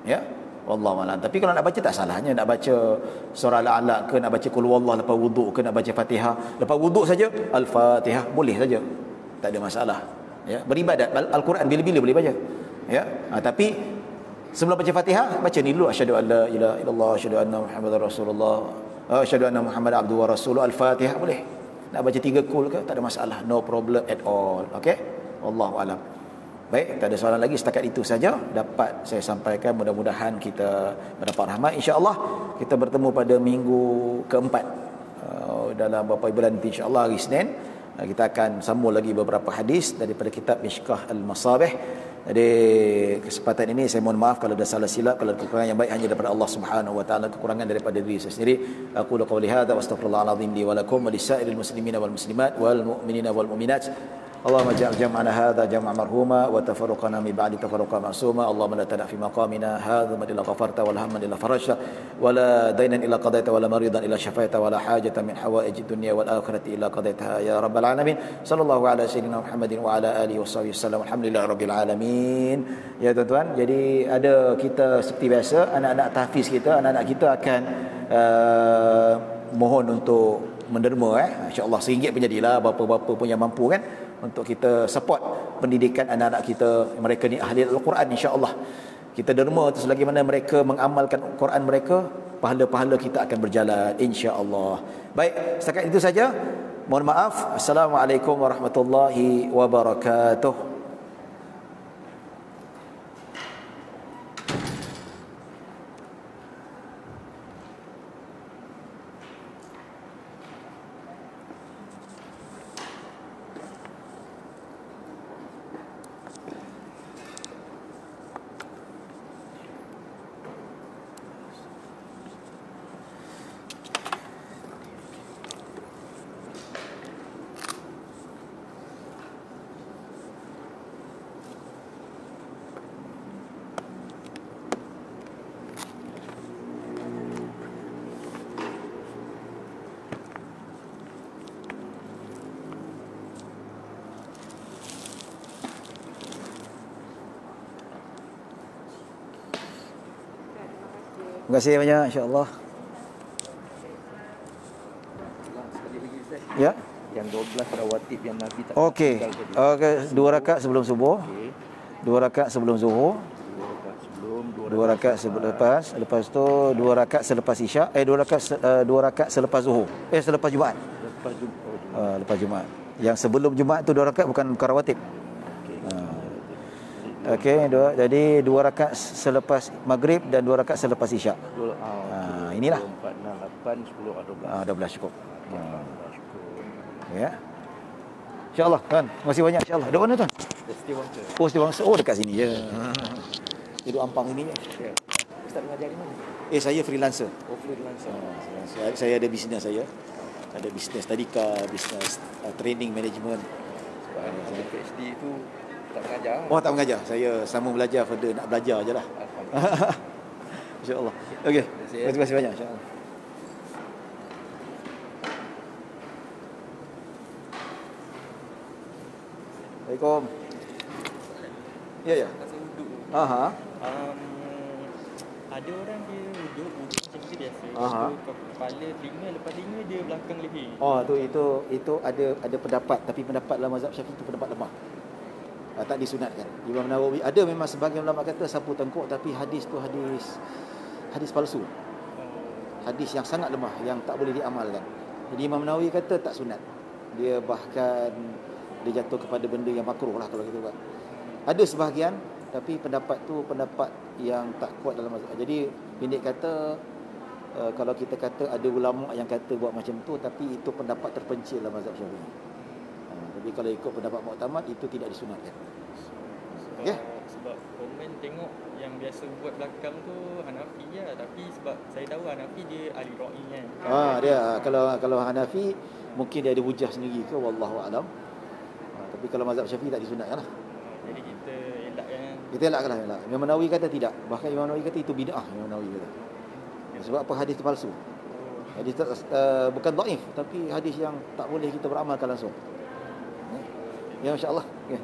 Ya. Wallahu a'lam. Tapi kalau nak baca tak salahnya, nak baca surah Al-Alaq ke, nak baca qul huwallahu lepas wuduk ke, nak baca Fatihah lepas wuduk saja, Al-Fatihah boleh saja. Tak ada masalah. Ya, beribadat Al-Quran bila-bila boleh baca. Ya. Tapi sebelum baca Fatihah, baca ni dulu, asyhadu an la ilaha illallah, asyhadu anna Muhammadar Rasulullah, asyhadu anna Muhammadar abduhu wa rasuluh. Al-Fatihah boleh. Nak baca 3 qul ke, tak ada masalah, no problem at all. Okey? Wallahu a'lam. Baik, tak ada soalan lagi, setakat itu saja dapat saya sampaikan. Mudah-mudahan kita mendapat rahmat. InsyaAllah kita bertemu pada minggu keempat dalam beberapa bulan nanti, insyaAllah hari Isnin. Kita akan sambung lagi beberapa hadis daripada kitab Mishkah Al-Masabih. Jadi kesempatan ini saya mohon maaf kalau ada salah silap, kalau ada kekurangan yang baik hanya daripada Allah Subhanahu wa taala, kekurangan daripada diri saya sendiri. Aku qouli hadza wa astaghfirullahal azim li wa lakum wa lisairil muslimina wal muslimat wal mu'minina wal mu'minat. Allahumma ja'al jam'ana hadha jam'an marhuma wa tafarruqana min ba'di tafarruqan ma'suma. Allahumma la tada' fi maqamina hadha ma illa ghafarta wa la hamman illa farajta wa la daynan illa qadaita wa la maridan illa syafaita wa la hajatan min hawaijid dunya wal akhirati illa qadaitaha ya rabbal alamin. Sallallahu ala sayyidina Muhammadin wa ala alihi washabihi wasallam. Alhamdulillah rabbil alamin. Ya tuan-tuan, jadi ada kita seperti biasa, anak-anak tahfiz kita, anak-anak kita akan mohon untuk menderma insya-Allah RM1 pun jadilah, bapa-bapa pun yang mampu kan, untuk kita support pendidikan anak-anak kita, mereka ni ahli Al-Quran insya-Allah. Kita derma tu selagi mana mereka mengamalkan Al-Quran mereka, pahala-pahala kita akan berjalan insya-Allah. Baik, setakat itu saja. Mohon maaf. Assalamualaikum warahmatullahi wabarakatuh. Terima kasih banyak insya-Allah. Ya. Yang 12 rawatib yang Nabi tak Okey. Okey, 2 rakaat sebelum subuh. 2 rakaat sebelum zuhur. 2 rakaat selepas, lepas tu 2 rakaat selepas isyak, 2 rakaat selepas zuhur. Selepas Jumaat. Lepas Jumaat. Yang sebelum Jumaat tu 2 rakaat bukan rawatib. Okey, jadi 2 rakaat selepas maghrib dan 2 rakaat selepas isyak. Inilah 4 6 8 10 12 cukup. Ya. Insya-Allah kan. Terima kasih banyak insya-Allah. Dekat mana tuan? Seti Wangsa. Oh, dekat sini je. Duduk Ampang ini je. Ustaz mengajar di mana? Saya freelancer. Oh, freelancer. Saya ada bisnes saya. Ada bisnes tadika, bisnes training management. Sebab PhD itu tak mengajar. Oh, tak mengajar. Saya sama belajar, further nak belajar je lah. InsyaAllah. Okey. Terima kasih banyak insyaAllah. Assalamualaikum. Ya, ya. Aha. Ada orang dia duduk macam tu biasa. Aha. Kepala telinga, lepas telinga dia belakang leher. Oh, itu ada pendapat, tapi pendapat dalam mazhab Syafi'i itu pendapat lemah. Tak disunatkan. Imam Nawawi ada memang sebahagian ulama kata sapu tengkuk, tapi hadis tu hadis palsu. Hadis yang sangat lemah yang tak boleh diamalkan. Jadi Imam Nawawi kata tak sunat. Dia bahkan dia jatuh kepada benda yang makruh lah kalau kita buat. Ada sebahagian, tapi pendapat tu pendapat yang tak kuat dalam mazhab. Jadi pendek kata, kalau kita kata ada ulama yang kata buat macam tu, tapi itu pendapat terpencil dalam mazhab Syafi'i. Tapi kalau ikut pendapat muktamad, itu tidak disunatkan. Okey? Sebab komen tengok yang biasa buat belakang tu Hanafi lah. Tapi sebab saya tahu Hanafi dia ahli ra'i kan. Dia kalau Hanafi mungkin dia ada hujah sendiri ke, wallahu alam. Tapi kalau mazhab Syafi'i tak disunatkan lah. Jadi kita elakkan. Kita elakkanlah. Imam Nawawi kata tidak. Bahkan Imam Nawawi kata itu bid'ah. Imam Nawawi kata. Sebab apa? Hadis itu palsu. Hadis bukan dhaif, tapi hadis yang tak boleh kita beramalkan langsung. Ya, insya-Allah. Okay.